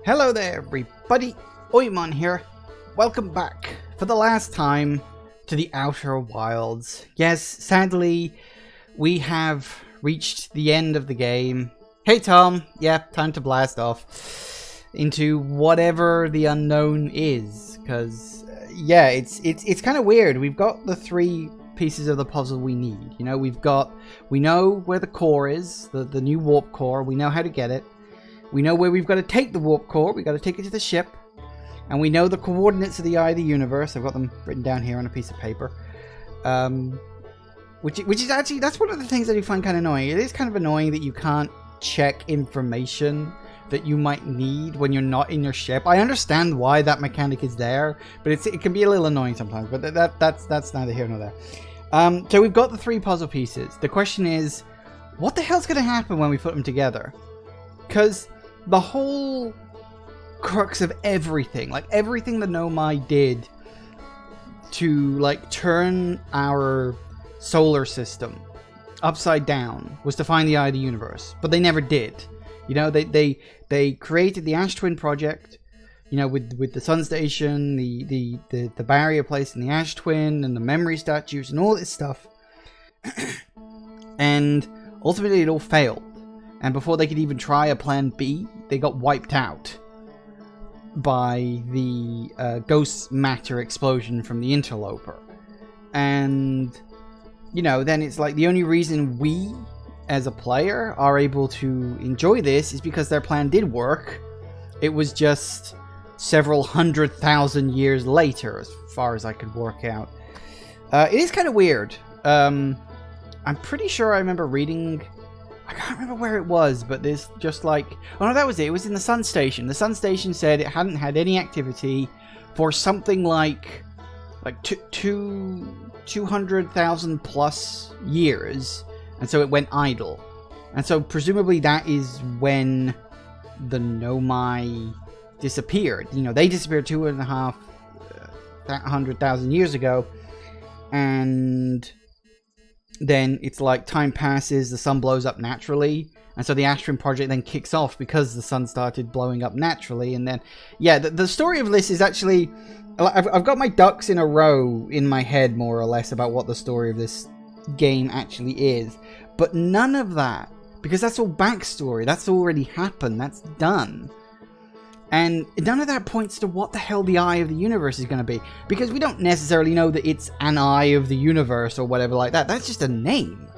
Hello there, everybody. Oimon here. Welcome back for the last time to the Outer Wilds. Yes, sadly, we have reached the end of the game. Hey, Tom. Yeah, time to blast off into whatever the unknown is. Because, yeah, it's kind of weird. We've got the three pieces of the puzzle we need. You know, we know where the core is, the new warp core. We know how to get it. We know where we've got to take the warp core. We've got to take it to the ship. And we know the coordinates of the Eye of the Universe. I've got them written down here on a piece of paper. Which is actually, that's one of the things that I find kind of annoying. It is kind of annoying that you can't check information that you might need when you're not in your ship. I understand why that mechanic is there, but it can be a little annoying sometimes. But that's neither here nor there. So we've got the three puzzle pieces. The question is, what the hell's going to happen when we put them together? Because the whole crux of everything, like everything the Nomai did to like turn our solar system upside down was to find the Eye of the Universe, but they never did. You know, they created the Ash Twin project, you know, with the Sun Station, the barrier place in the Ash Twin, and the memory statues and all this stuff, and ultimately it all failed. And before they could even try a plan B, they got wiped out by the ghost matter explosion from the interloper. And, you know, then it's like the only reason we, as a player, are able to enjoy this is because their plan did work. It was just several 100,000 years later, as far as I could work out. It is kind of weird. I'm pretty sure I remember reading... I can't remember where it was, but there's just like... Oh no, that was it. It was in the Sun Station. The Sun Station said it hadn't had any activity for something like 200,000 plus years. And so it went idle. And so presumably that is when the Nomai disappeared. You know, they disappeared 2,500,000 years ago. And... then it's like time passes, the sun blows up naturally, and so the Ash Twin project then kicks off because the sun started blowing up naturally. And then, yeah, the story of this is actually... I've got my ducks in a row in my head, more or less, about what the story of this game actually is. But none of that, because that's all backstory, that's already happened, that's done. And none of that points to what the hell the Eye of the Universe is going to be. Because we don't necessarily know that it's an Eye of the Universe or whatever like that. That's just a name.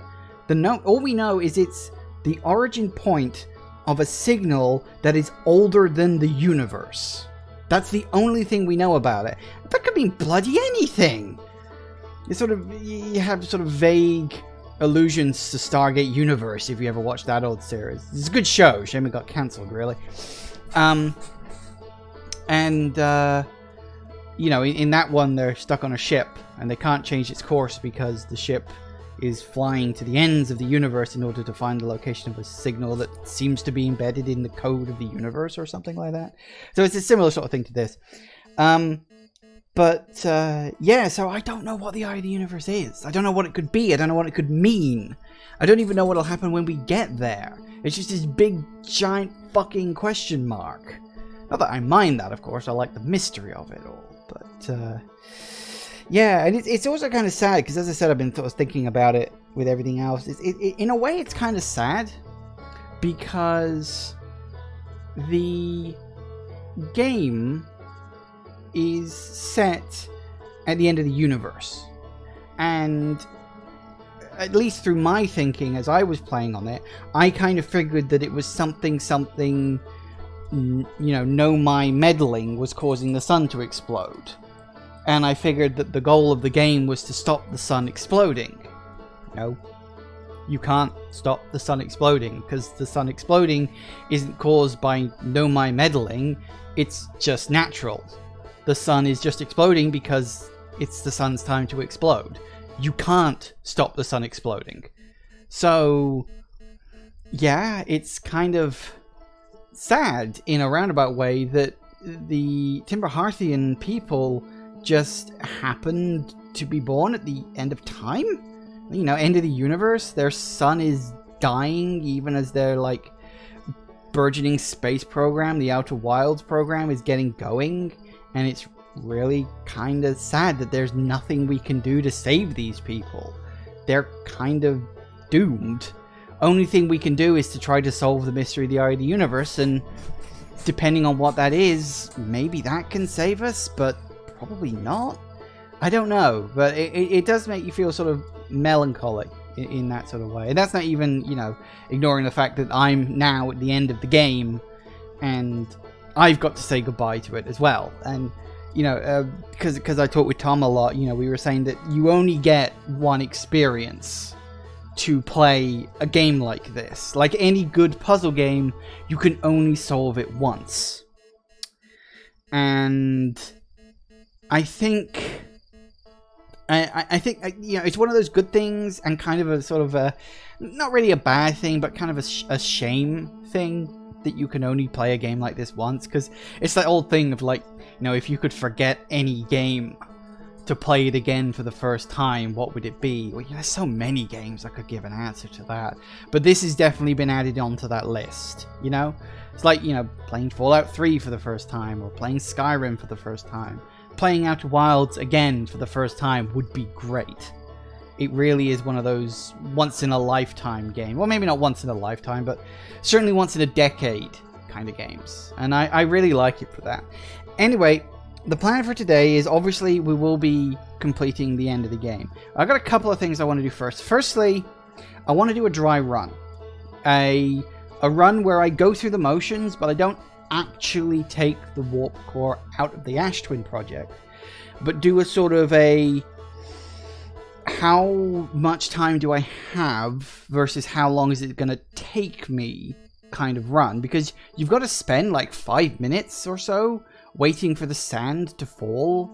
All we know is it's the origin point of a signal that is older than the universe. That's the only thing we know about it. That could mean bloody anything. You have sort of vague allusions to Stargate Universe if you ever watched that old series. It's a good show. Shame it got cancelled, really. And, you know, in that one, they're stuck on a ship, and they can't change its course because the ship is flying to the ends of the universe in order to find the location of a signal that seems to be embedded in the code of the universe or something like that. So it's a similar sort of thing to this. Yeah, so I don't know what the Eye of the Universe is. I don't know what it could be. I don't know what it could mean. I don't even know what'll happen when we get there. It's just this big, giant fucking question mark. Not that I mind that, of course. I like the mystery of it all. But, yeah, and it's also kind of sad, because as I said, I've been thinking about it with everything else. In a way, it's kind of sad, because the game is set at the end of the universe. And at least through my thinking, as I was playing on it, I kind of figured that it was something... you know, Nomai meddling was causing the sun to explode. And I figured that the goal of the game was to stop the sun exploding. No. You can't stop the sun exploding, because the sun exploding isn't caused by Nomai meddling, it's just natural. The sun is just exploding because it's the sun's time to explode. You can't stop the sun exploding. So, yeah, it's kind of sad in a roundabout way that the Timberhearthian people just happened to be born at the end of time. You know, end of the universe. Their sun is dying even as they're like burgeoning space program, the Outer Wilds program, is getting going, and it's really kind of sad that there's nothing we can do to save these people. They're kind of doomed. Only thing we can do is to try to solve the mystery of the Eye of the Universe, and depending on what that is, maybe that can save us, but probably not. I don't know, but it does make you feel sort of melancholic in that sort of way. And that's not even, you know, ignoring the fact that I'm now at the end of the game, and I've got to say goodbye to it as well. And you know, because I talked with Tom a lot, you know, we were saying that you only get one experience to play a game like this. Like any good puzzle game, you can only solve it once. And I think, you know, it's one of those good things and kind of a sort of a, not really a bad thing, but kind of a shame thing that you can only play a game like this once. Because it's that old thing of like, you know, if you could forget any game to play it again for the first time, what would it be? Well, you know, there's so many games I could give an answer to that. But this has definitely been added onto that list, you know? It's like, you know, playing Fallout 3 for the first time, or playing Skyrim for the first time. Playing Outer Wilds again for the first time would be great. It really is one of those once-in-a-lifetime games. Well, maybe not once in a lifetime, but certainly once in a decade kind of games. And I really like it for that. Anyway, the plan for today is obviously we will be completing the end of the game. I've got a couple of things I want to do first. Firstly, I want to do a dry run. A run where I go through the motions, but I don't actually take the warp core out of the Ash Twin project, but do a sort of a how much time do I have versus how long is it going to take me kind of run, because you've got to spend like 5 minutes or so waiting for the sand to fall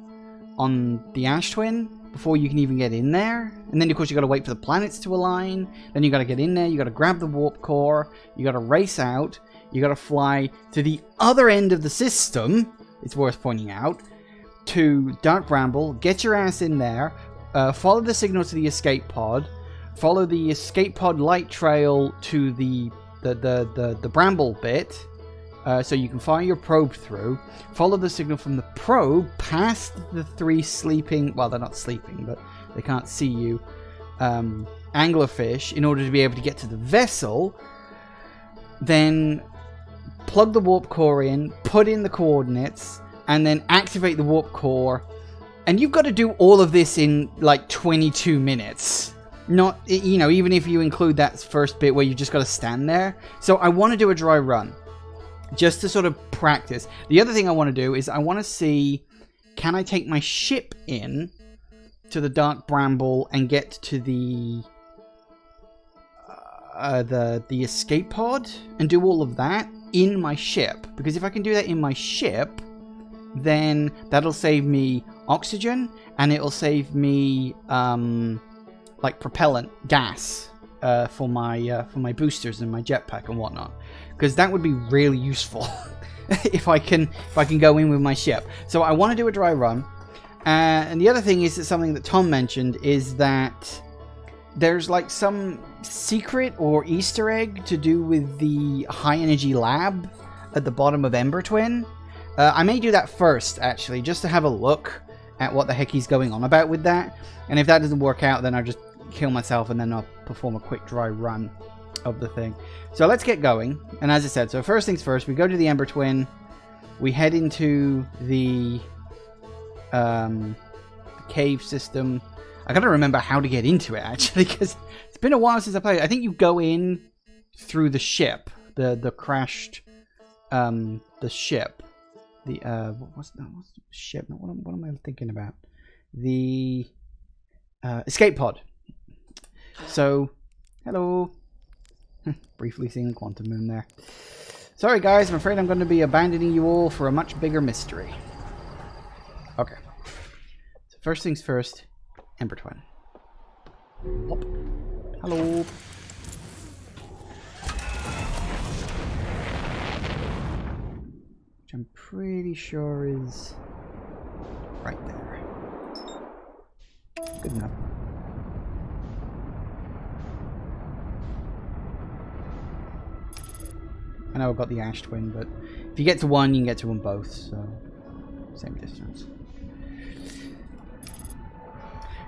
on the Ash Twin before you can even get in there. And then of course you got to wait for the planets to align, then you got to get in there, you got to grab the warp core, you got to race out, you got to fly to the other end of the system, it's worth pointing out, to Dark Bramble, get your ass in there, follow the signal to the escape pod, follow the escape pod light trail to the Bramble bit, so you can fire your probe through, follow the signal from the probe past the 3 sleeping, well, they're not sleeping, but they can't see you, anglerfish in order to be able to get to the vessel, then plug the warp core in, put in the coordinates, and then activate the warp core. And you've got to do all of this in like 22 minutes. Not, you know, even if you include that first bit where you just got to stand there. So I want to do a dry run, just to sort of practice. The other thing I want to do is I want to see, can I take my ship in to the Dark Bramble and get to the escape pod and do all of that in my ship? Because if I can do that in my ship, then that'll save me oxygen, and it'll save me like propellant gas for my boosters and my jetpack and whatnot, because that would be really useful if I can go in with my ship. So I want to do a dry run, and the other thing is that something that Tom mentioned is that there's like some secret or Easter egg to do with the high energy lab at the bottom of Ember Twin. I may do that first, actually, just to have a look at what the heck he's going on about with that. And if that doesn't work out, then I'll just kill myself and then I'll perform a quick dry run of the thing. So let's get going. And as I said, so first things first, we go to the Ember Twin. We head into the cave system. I gotta remember how to get into it, actually, because it's been a while since I played it. I think you go in through the ship, the crashed, the ship. What's the ship? What am I thinking about? The escape pod. So, hello. Briefly seeing the quantum moon there. Sorry guys, I'm afraid I'm going to be abandoning you all for a much bigger mystery. Okay. So first things first, Ember Twin. Whoop. Hello. Which I'm pretty sure is right there. Good enough. I know I've got the Ash Twin, but if you get to one, you can get to them both, so same distance.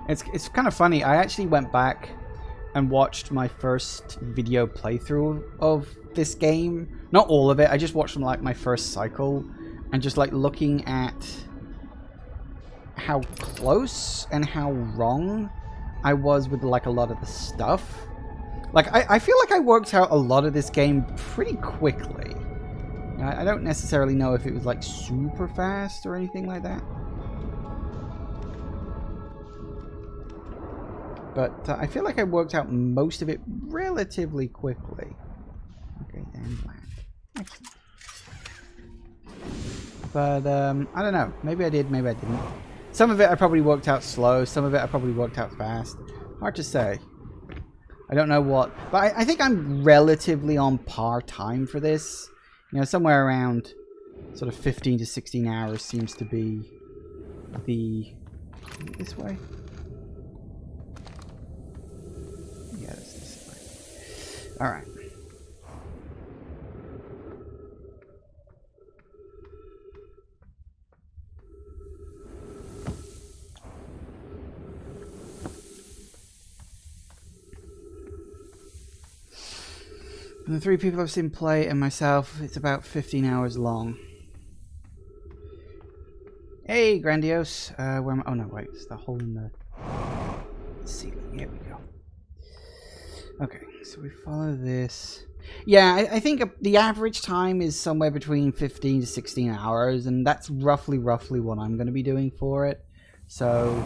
It's kind of funny. I actually went back and watched my first video playthrough of this game. Not all of it. I just watched from like my first cycle, and just like looking at how close and how wrong I was with like a lot of the stuff. Like I feel like I worked out a lot of this game pretty quickly. I don't necessarily know if it was like super fast or anything like that. But I feel like I worked out most of it relatively quickly. Okay, then black. Excellent. But, I don't know. Maybe I did, maybe I didn't. Some of it I probably worked out slow. Some of it I probably worked out fast. Hard to say. I don't know what. But I think I'm relatively on par time for this. You know, somewhere around sort of 15 to 16 hours seems to be the... This way? Yeah, that's this way. Alright. And the 3 people I've seen play and myself, it's about 15 hours long. Hey, Grandiose. Where am I? Oh no, wait. It's the hole in the ceiling. Here we go. Okay, so we follow this. Yeah, I think the average time is somewhere between 15 to 16 hours, and that's roughly what I'm going to be doing for it. So...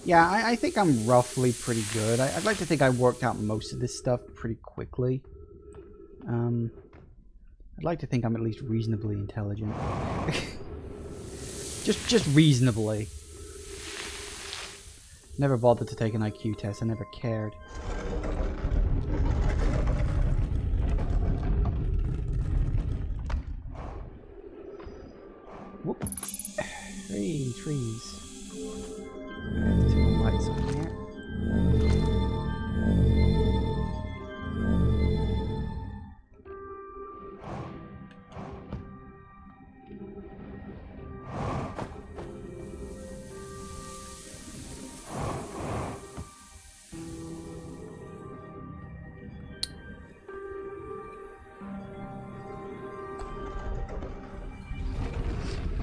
yeah, I think I'm roughly pretty good. I'd like to think I worked out most of this stuff pretty quickly. I'd like to think I'm at least reasonably intelligent. just reasonably. Never bothered to take an IQ test. I never cared. Whoop. Hey, trees. Turn the lights on here.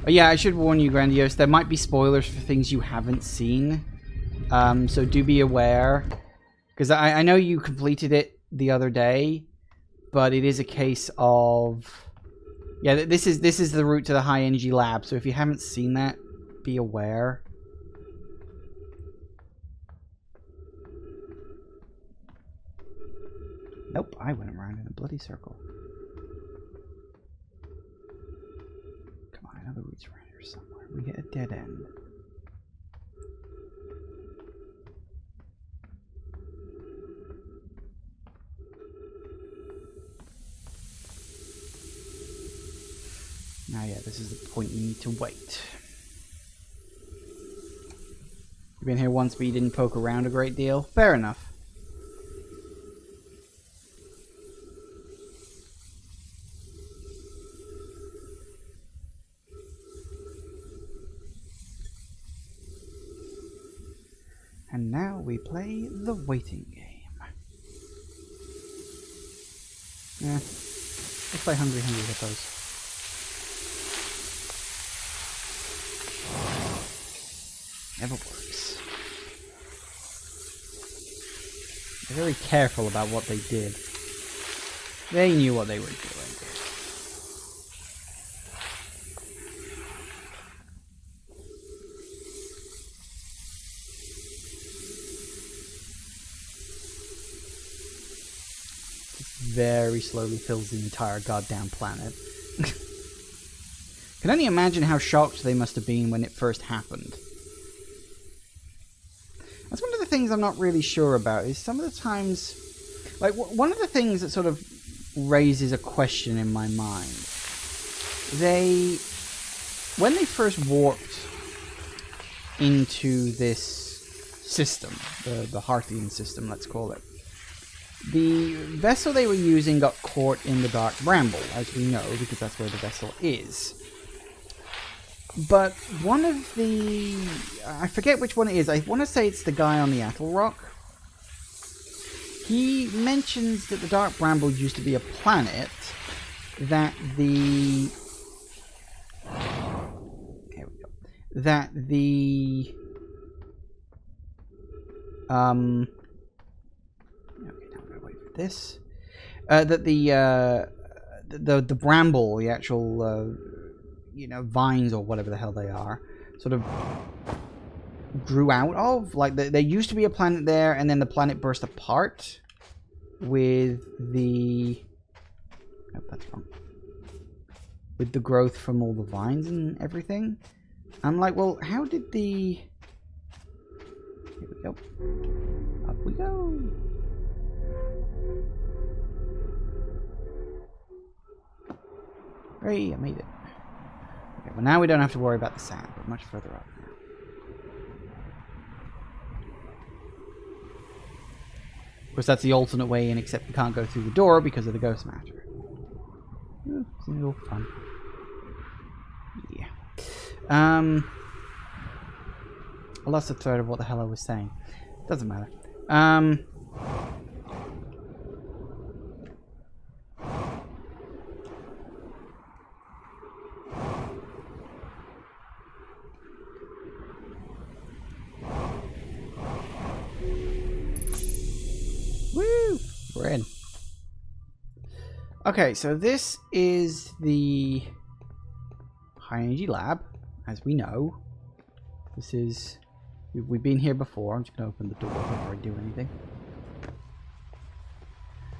Oh, yeah, I should warn you, Grandiose, there might be spoilers for things you haven't seen. So do be aware. Because I know you completed it the other day, but it is a case of... yeah, this is the route to the high energy lab, so if you haven't seen that, be aware. Nope, I went around in a bloody circle. Come on, another route's around here somewhere. We hit a dead end. Now, yeah, this is the point you need to wait. You've been here once, but you didn't poke around a great deal. Fair enough. And now we play the waiting game. Let's play Hungry Hungry Hippos. Never works. They're very careful about what they did. They knew what they were doing. Very slowly fills the entire goddamn planet. Can only imagine how shocked they must have been when it first happened. That's one of the things I'm not really sure about, is some of the times... like, one of the things that sort of raises a question in my mind. When they first warped into this system, the Hearthian system, let's call it, The vessel they were using got caught in the Dark Bramble, as we know, because that's where the vessel is. But one of the... I forget which one it is. I want to say it's the guy on the Atoll Rock. He mentions that the Dark Bramble used to be a planet that the... Here we go. That the... Okay, now I'm going to wait for this. That the bramble, the actual... you know, vines or whatever the hell they are, sort of grew out of. Like, there used to be a planet there, and then the planet burst apart with the... Oh, that's wrong. With the growth from all the vines and everything. I'm like, well, how did the... Here we go. Up we go. Hey, I made it. Okay, well now we don't have to worry about the sand. We're much further up now. Of course, that's the alternate way in, except we can't go through the door because of the ghost matter. Oh, seems all fun. Yeah. I lost the thread of what the hell I was saying. Doesn't matter. Woo! We're in. Okay, so this is the high energy lab, as we know. This is... We've been here before. I'm just going to open the door before I do anything.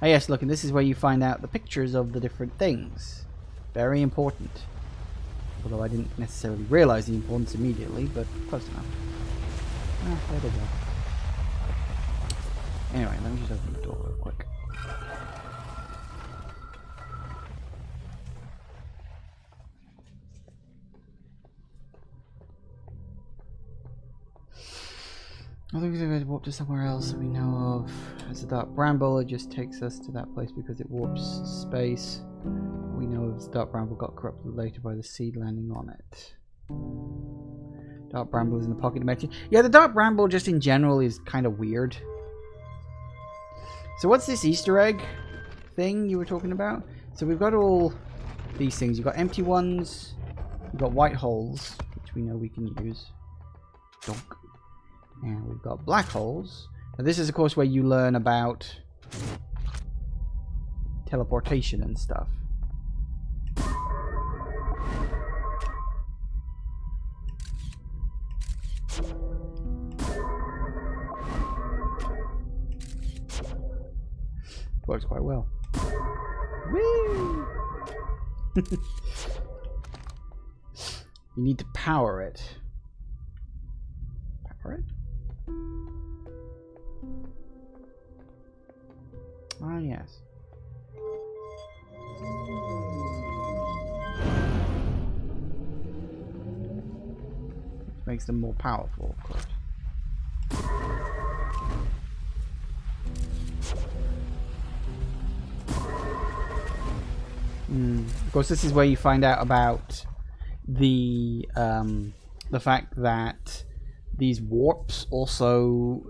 Oh yes, look, and this is where you find out the pictures of the different things. Very important. Although I didn't necessarily realize the importance immediately, but close enough. Ah, there they go. Anyway, let me just open the door real quick. I think we're going to warp to somewhere else we know of. As the Dark Bramble, it just takes us to that place because it warps space. We know the Dark Bramble got corrupted later by the seed landing on it. Dark Bramble is in the pocket dimension. Yeah, the Dark Bramble just in general is kind of weird. So what's this Easter egg thing you were talking about? So we've got all these things. You've got empty ones. You've got white holes, which we know we can use. Donk. And we've got black holes. Now this is, of course, where you learn about teleportation and stuff. Works quite well. Woo! You need to power it. Power it? Ah, yes. Which makes them more powerful, of course. Of course, this is where you find out about the fact that these warps also,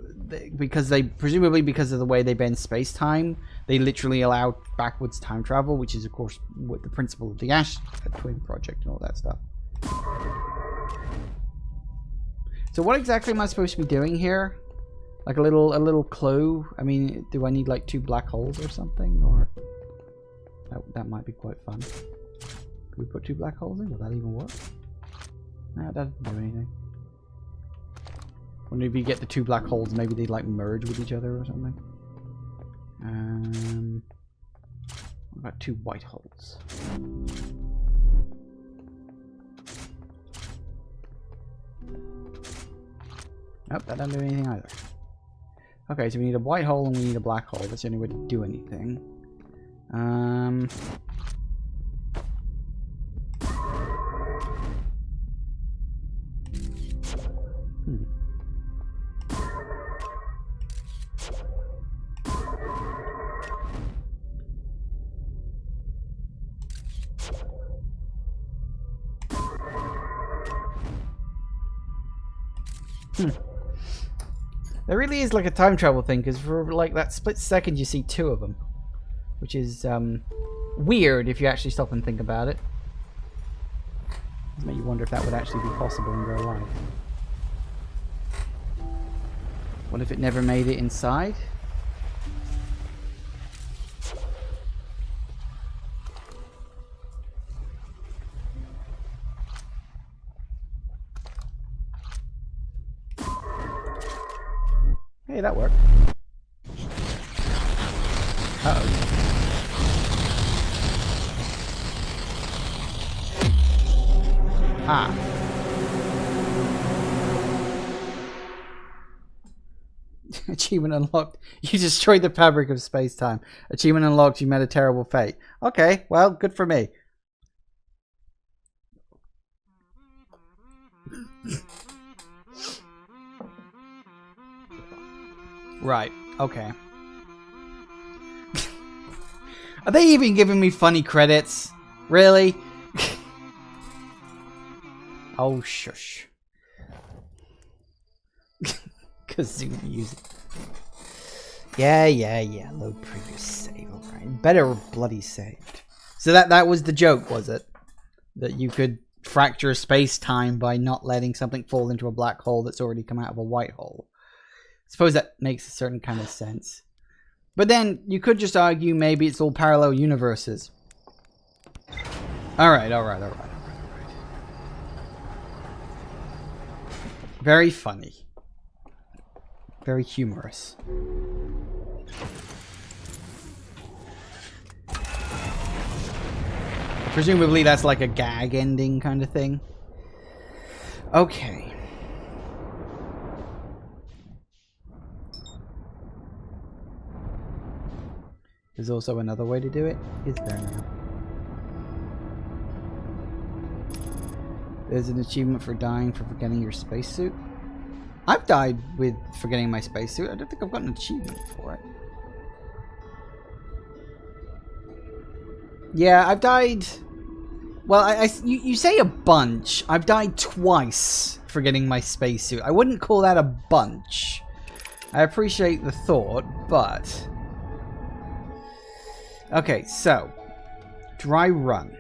because they presumably because of the way they bend space-time, they literally allow backwards time travel, which is of course what the principle of the Ash Twin Project and all that stuff. So what exactly am I supposed to be doing here? Like a little clue? I mean, do I need like 2 black holes or something? Or that might be quite fun. Can we put 2 black holes in? Will that even work? No, it doesn't do anything. Wonder if you get the 2 black holes, maybe they like merge with each other or something. What about 2 white holes? Nope, that doesn't do anything either. Okay, so we need a white hole and we need a black hole. That's the only way to do anything. There really is like a time travel thing, because for like that split second you see two of them. Which is weird if you actually stop and think about it. It makes you wonder if that would actually be possible in real life. What if it never made it inside? Hey, that worked. Uh-oh. Ah. Achievement unlocked. You destroyed the fabric of space-time. Achievement unlocked. You met a terrible fate. Okay, well, good for me. Right. Okay. Are they even giving me funny credits? Really? Oh, shush. Kazoo music. Yeah. Load previous save. Alright. Better bloody saved. So that was the joke, was it? That you could fracture space-time by not letting something fall into a black hole that's already come out of a white hole. I suppose that makes a certain kind of sense. But then you could just argue maybe it's all parallel universes. Alright. Very funny. Very humorous. Presumably that's like a gag ending kind of thing. Okay. There's also another way to do it. Is there now? There's an achievement for dying for forgetting your spacesuit. I've died with forgetting my spacesuit. I don't think I've got an achievement for it. Yeah, I've died... Well, you say a bunch. I've died twice forgetting my spacesuit. I wouldn't call that a bunch. I appreciate the thought, but... Okay, so... Dry run.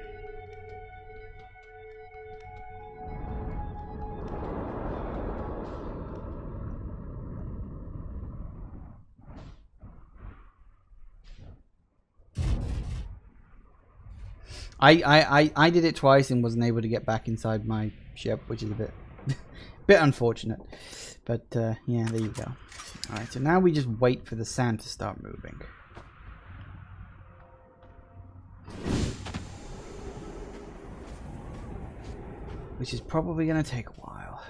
I did it twice and wasn't able to get back inside my ship, which is a bit unfortunate. But yeah, there you go. Alright, so now we just wait for the sand to start moving. Which is probably going to take a while.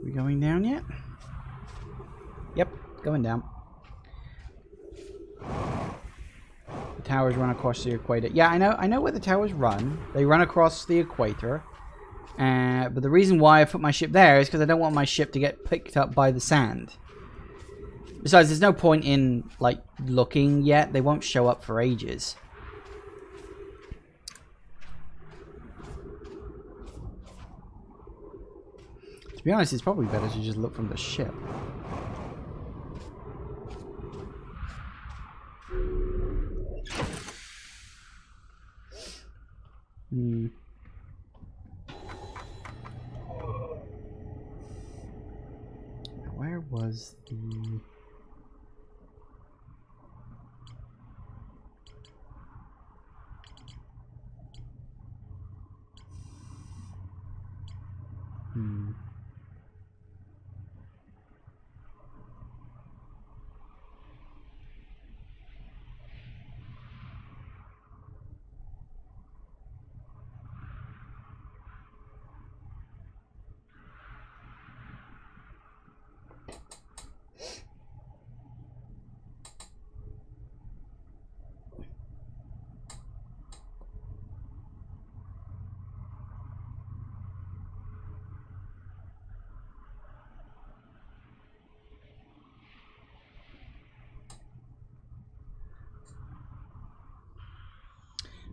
We going down yet? Yep, going down. The towers run across the equator. Yeah, I know where the towers run. They run across the equator. But the reason why I put my ship there is because I don't want my ship to get picked up by the sand. Besides, there's no point in, like, looking yet. They won't show up for ages. To be honest, it's probably better to just look from the ship. Where was the...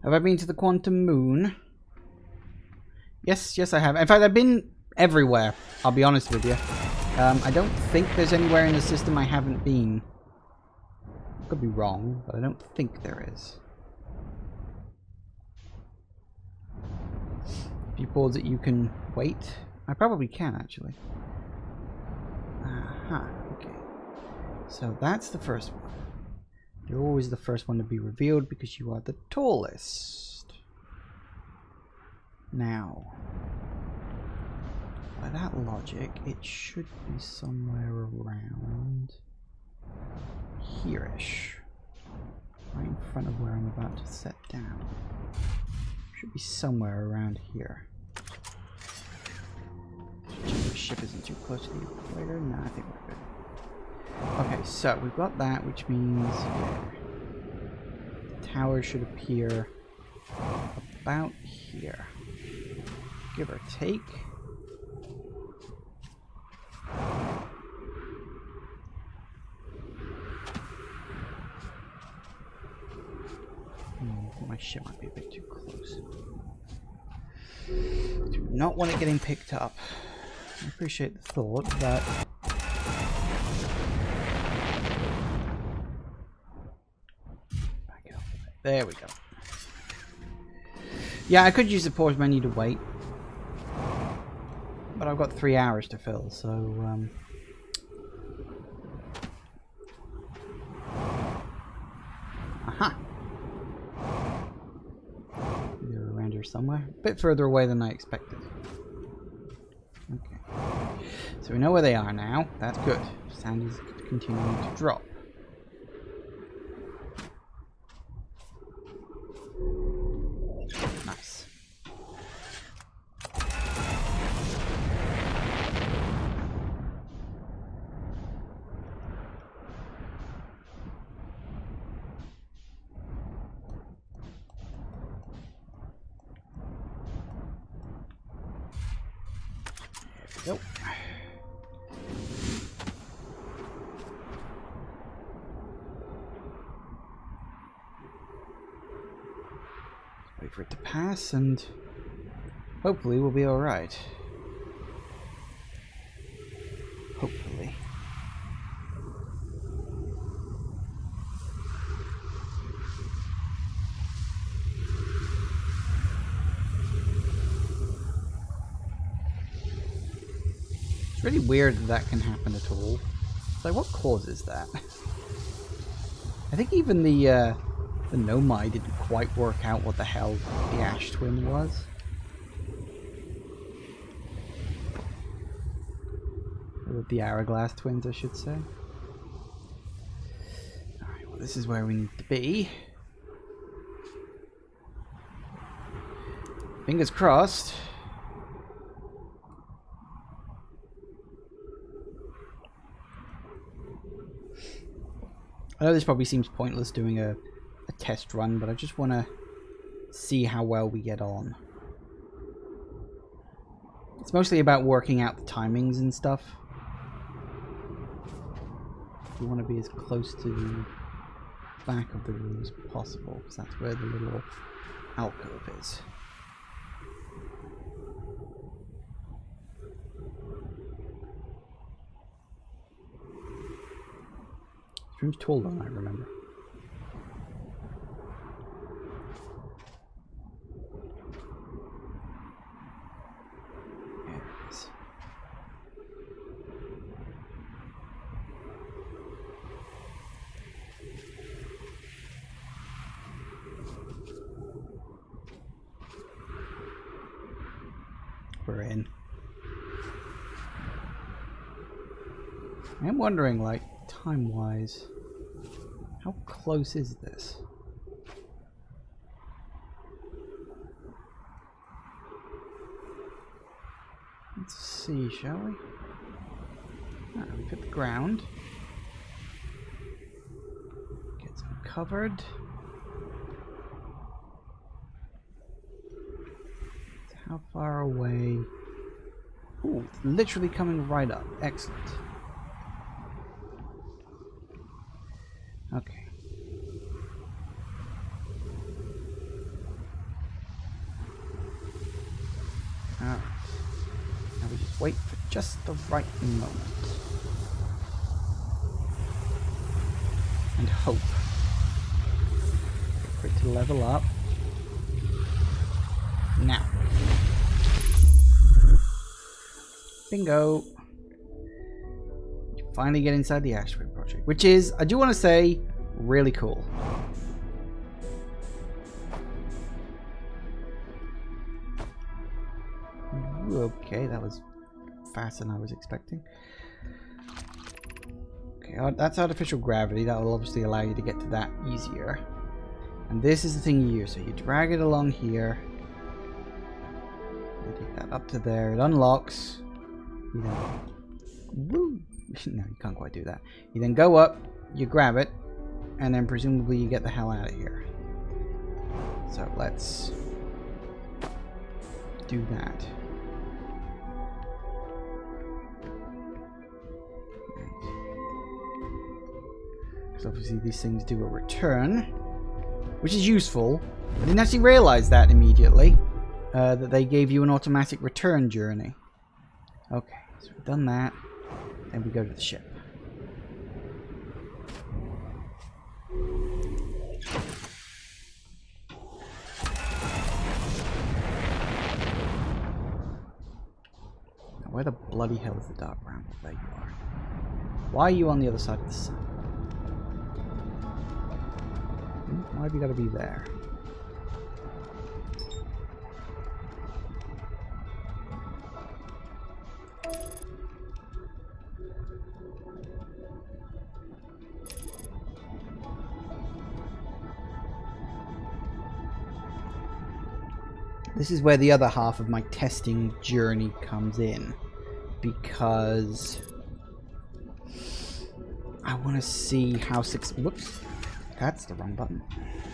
Have I been to the Quantum Moon? Yes, yes I have. In fact, I've been everywhere, I'll be honest with you. I don't think there's anywhere in the system I haven't been. Could be wrong, but I don't think there is. If you pause it, you can wait. I probably can, actually. Aha, okay. So that's the first one. You're always the first one to be revealed because you are the tallest. Now, by that logic, it should be somewhere around here-ish. Right in front of where I'm about to set down. Should be somewhere around here. The ship isn't too close to the equator. No, I think we're good. Okay, so we've got that, which means the tower should appear about here. Give or take. My ship might be a bit too close. Do not want it getting picked up. I appreciate the thought, but back it up. There we go. Yeah, I could use the pause menu to wait, but I've got 3 hours to fill, so aha. They're around here somewhere. A bit further away than I expected. Okay. So we know where they are now. That's good. Sand is continuing to drop. Nice. There we go. Wait for it to pass and hopefully we'll be alright. Hopefully. It's really weird that that can happen at all. It's like, what causes that? I think even the Nomai didn't quite work out what the hell the Ash Twin was. Or the Hourglass Twins, I should say. Alright, well this is where we need to be. Fingers crossed. I know this probably seems pointless doing a test run, but I just want to see how well we get on. It's mostly about working out the timings and stuff. We want to be as close to the back of the room as possible, because that's where the little alcove is. This room's taller than I remember. There it is. We're in. I'm wondering, like, time-wise, how close is this? Let's see, shall we? We've hit the ground. Get some covered. So how far away? Ooh, it's literally coming right up. Excellent. Okay. wait for just the right moment. And hope for it to level up. Now. Bingo. You finally get inside the Ashspring Project, which is, I do want to say, really cool. Ooh, okay, that was faster than I was expecting. Okay, that's artificial gravity. That will obviously allow you to get to that easier. And this is the thing you use. So you drag it along here. You take that up to there. It unlocks. You then... Woo! No, you can't quite do that. You then go up, you grab it, and then presumably you get the hell out of here. So let's do that. Because obviously these things do a return, which is useful. I didn't actually realize that immediately, that they gave you an automatic return journey. Okay, so we've done that, and we go to the ship. Now, where the bloody hell is the dark bramble? There you are. Why are you on the other side of the sun? Why have you got to be there? This is where the other half of my testing journey comes in, because I want to see how whoops, that's the wrong button.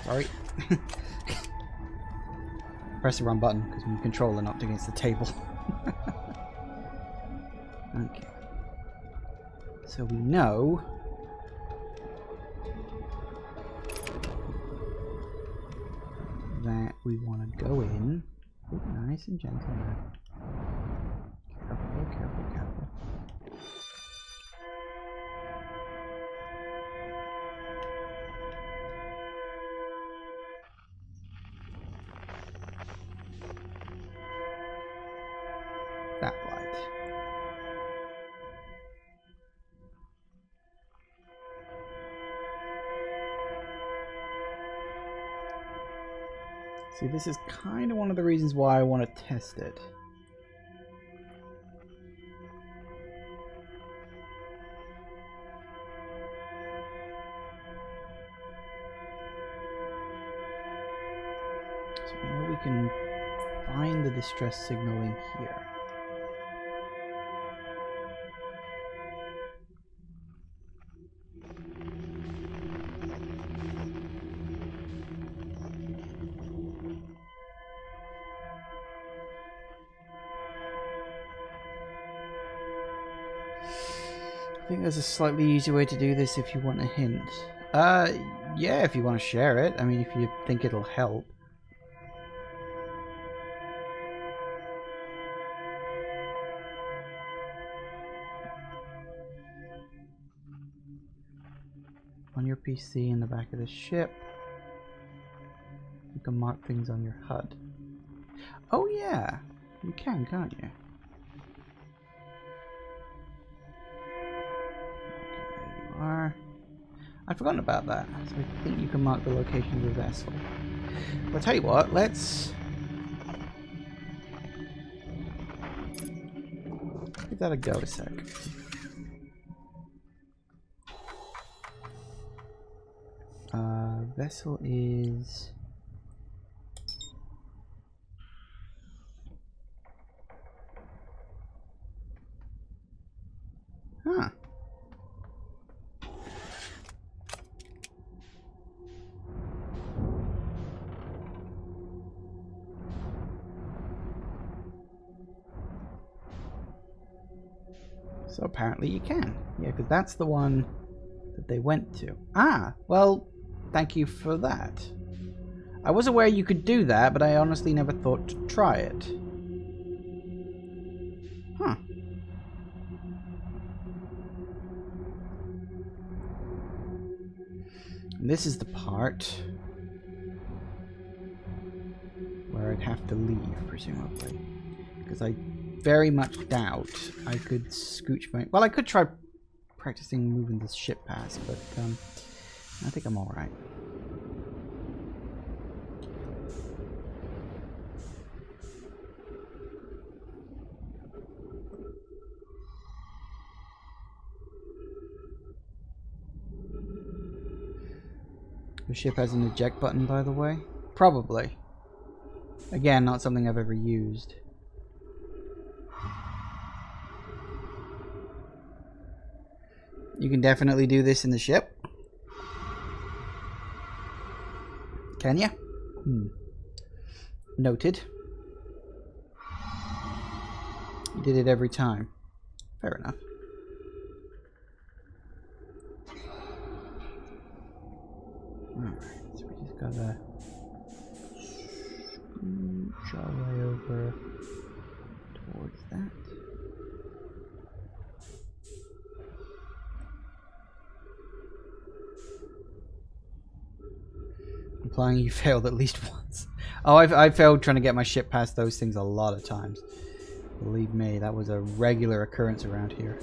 Sorry. Press the wrong button because my controller knocked against the table. Okay. So we know that we want to go in. Ooh, nice and gentle now. Careful, careful, careful. That light. See, this is kind of one of the reasons why I want to test it. So we know we can find the distress signal in here. I think there's a slightly easier way to do this if you want a hint. Yeah, if you want to share it. I mean, if you think it'll help. On your PC in the back of the ship, you can mark things on your HUD. Oh yeah, you can, can't you? Are. I'd forgotten about that. So I think you can mark the location of the vessel. Well, I'll tell you what, let's give that a go a sec. Vessel is... Huh. So apparently you can. Yeah, because that's the one that they went to. Ah, well, thank you for that. I was aware you could do that, but I honestly never thought to try it. Huh. And this is the part where I'd have to leave, presumably. Because I very much doubt I could scooch my... Well, I could try practicing moving this ship past, but I think I'm alright. The ship has an eject button, by the way. Probably. Again, not something I've ever used. You can definitely do this in the ship. Can ya? Noted. You did it every time. Fair enough. Alright, so we just gotta scooch our way over towards that. Implying you failed at least once. Oh, I've failed trying to get my ship past those things a lot of times. Believe me, that was a regular occurrence around here.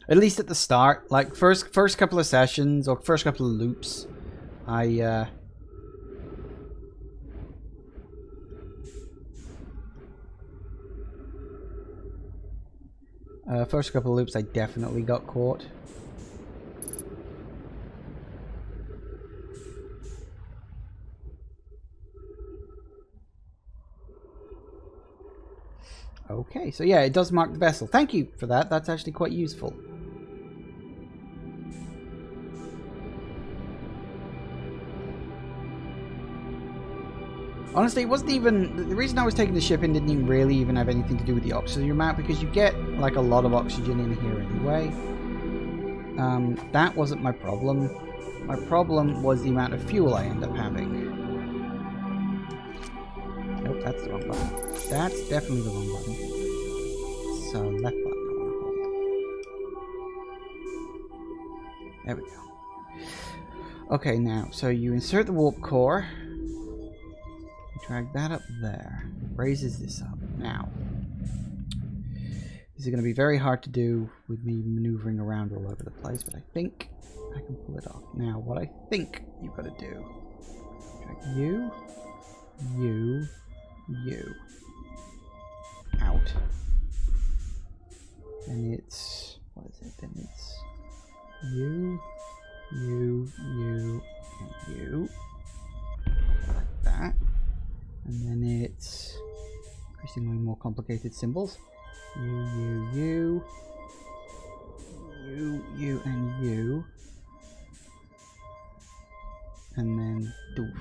At least at the start, like first couple of sessions or first couple of loops, first couple of loops I definitely got caught. Okay, so yeah, it does mark the vessel. Thank you for that. That's actually quite useful. Honestly, it wasn't even... The reason I was taking the ship in didn't even really even have anything to do with the oxygen amount, because you get, like, a lot of oxygen in here anyway. That wasn't my problem. My problem was the amount of fuel I end up having. Nope, that's the wrong button. That's definitely the wrong button. So, left button I want to hold. There we go. Okay, now, so you insert the warp core. Drag that up there. Raises this up. Now, this is going to be very hard to do with me maneuvering around all over the place, but I think I can pull it off. Now, what I think you've got to do, drag you, out. And it's, what is it? Then it's you, and you. Like that. And then it's increasingly more complicated symbols. You, and you. And then doof.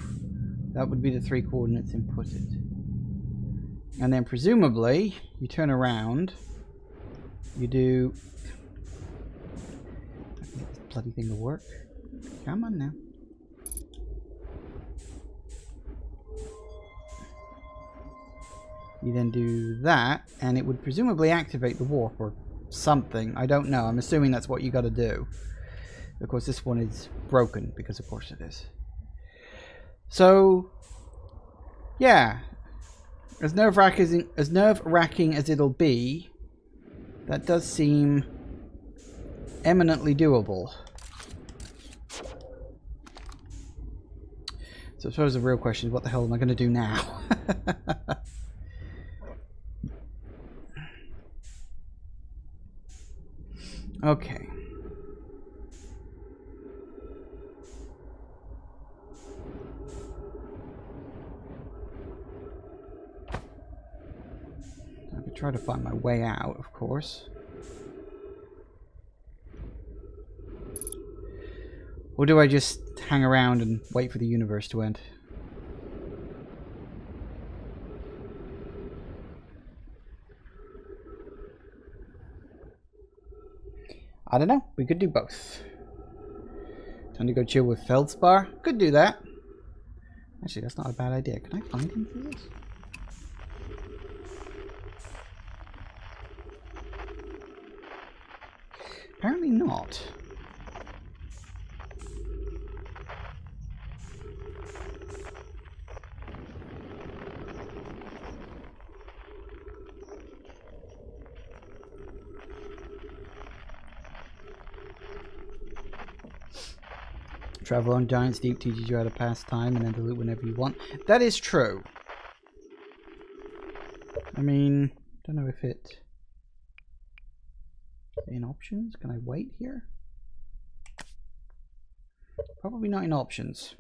That would be the 3 coordinates inputted. And then presumably, you turn around, you do... I can get this bloody thing to work. Come on now. You then do that, and it would presumably activate the warp or something. I don't know. I'm assuming that's what you got to do. Of course, this one is broken, because of course it is. So, yeah. As nerve-wracking as it'll be, that does seem eminently doable. So I suppose the real question is, what the hell am I going to do now? Okay. I could try to find my way out, of course. Or do I just hang around and wait for the universe to end? I don't know. We could do both. Time to go chill with Feldspar? Could do that. Actually, that's not a bad idea. Can I find him for this? Apparently not. Travel on Giant's Deep teaches you how to pass time and enter the loop whenever you want. That is true. I mean, don't know if it... In options? Can I wait here? Probably not in options.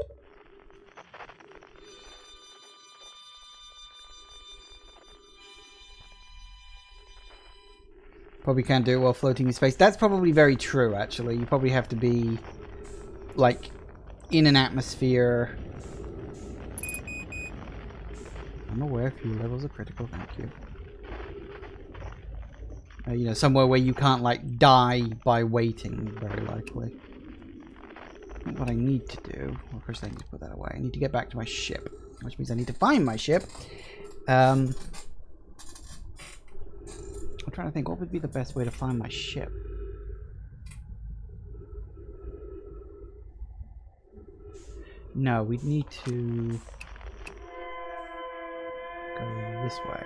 Probably can't do it while floating in space. That's probably very true, actually. You probably have to be, like, in an atmosphere. I'm aware fuel levels are critical, thank you. You know, somewhere where you can't, like, die by waiting, very likely. What I need to do... Well, first I need to put that away. I need to get back to my ship, which means I need to find my ship. I'm trying to think, what would be the best way to find my ship? No, we'd need to go this way.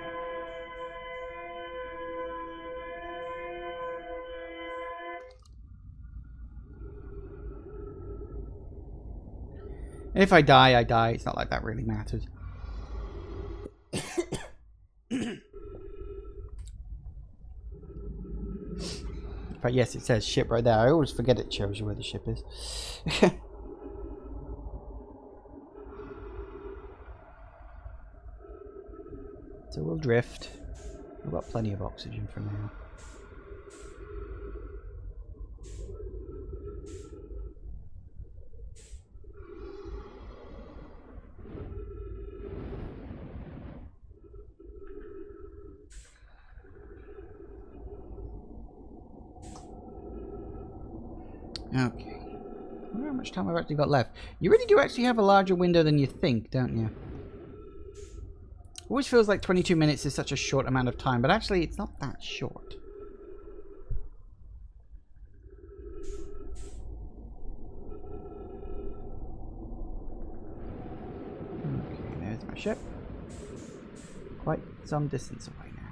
If I die, I die. It's not like that really matters. But yes, it says ship right there. I always forget it shows you where the ship is. So we'll drift. We've got plenty of oxygen for now. Okay. I wonder how much time I've actually got left. You really do actually have a larger window than you think, don't you? Always feels like 22 minutes is such a short amount of time, but actually it's not that short. Okay, there's my ship. Quite some distance away now.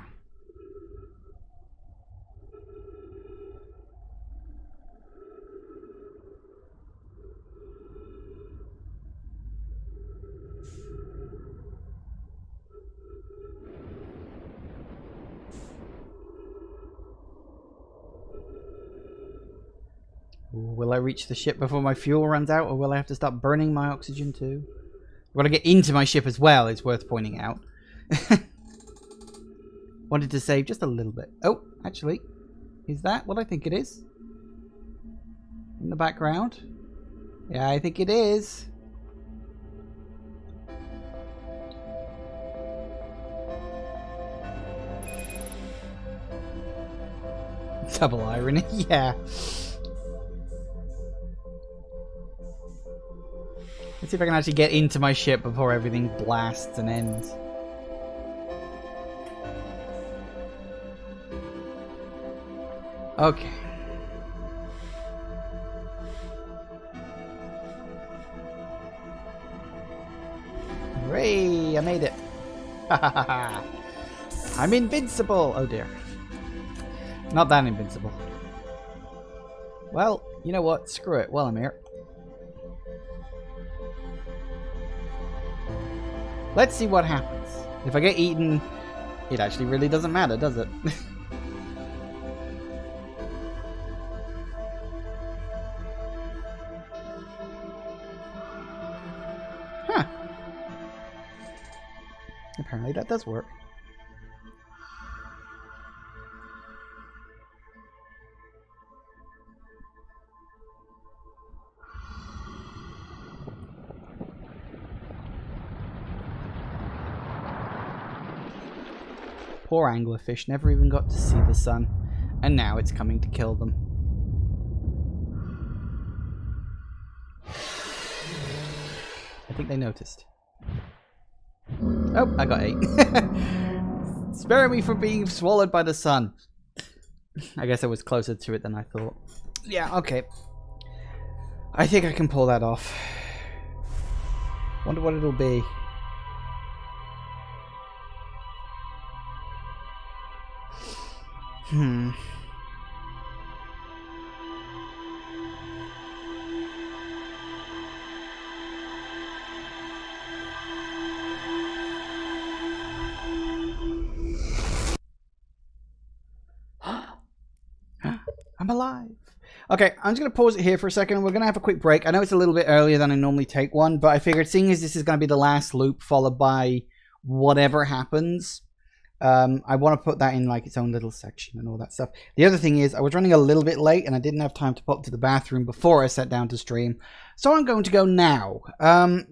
Will I reach the ship before my fuel runs out, or will I have to start burning my oxygen too? I've got to get into my ship as well, it's worth pointing out. Wanted to save just a little bit. Oh, actually, is that what I think it is? In the background? Yeah, I think it is. Double irony, yeah. Let's see if I can actually get into my ship before everything blasts and ends. Okay. Hooray! I made it. I'm invincible! Oh dear. Not that invincible. Well, you know what? Screw it. While I'm here. Let's see what happens. If I get eaten, it actually really doesn't matter, does it? Huh. Apparently that does work. Poor anglerfish never even got to see the sun, and now it's coming to kill them. I think they noticed. Oh, I got 8. Spare me from being swallowed by the sun. I guess I was closer to it than I thought. Yeah, okay. I think I can pull that off. Wonder what it'll be. I'm alive. Okay, I'm just going to pause it here for a second. We're going to have a quick break. I know it's a little bit earlier than I normally take one, but I figured seeing as this is going to be the last loop followed by whatever happens, I want to put that in like its own little section and all that stuff. The other thing is I was running a little bit late and I didn't have time to pop to the bathroom before I sat down to stream. So I'm going to go now.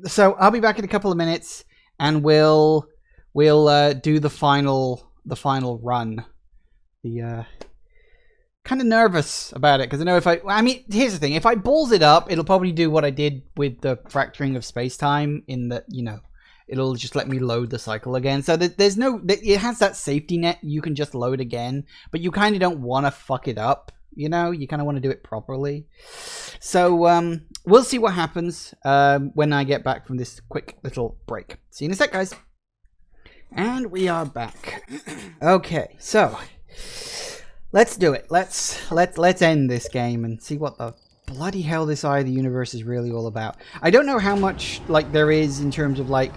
So I'll be back in a couple of minutes and we'll do the final run. Kind of nervous about it because I know if I mean, here's the thing: if I balls it up, it'll probably do what I did with the fracturing of space-time in that, you know, it'll just let me load the cycle again. So there's no, it has that safety net. You can just load again, but you kind of don't want to fuck it up. You know, you kind of want to do it properly. So we'll see what happens when I get back from this quick little break. See you in a sec, guys. And we are back. Okay, so let's do it. Let's end this game and see what the bloody hell this Eye of the Universe is really all about. I don't know how much like there is in terms of like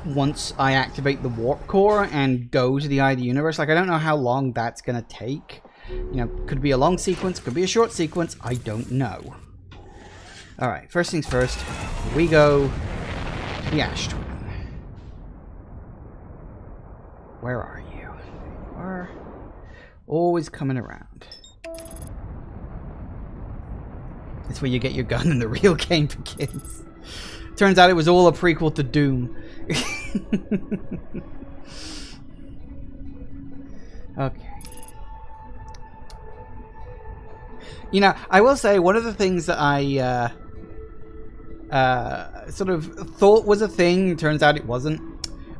once I activate the warp core and go to the Eye of the Universe. Like I don't know how long that's gonna take. You know, could be a long sequence, could be a short sequence. I don't know. All right, first things first. Here we go. The Ash Twin. Where are you? There you are. Always coming around. That's where you get your gun in the real game for kids. Turns out it was all a prequel to Doom. Okay. You know, I will say one of the things that I sort of thought was a thing, turns out it wasn't.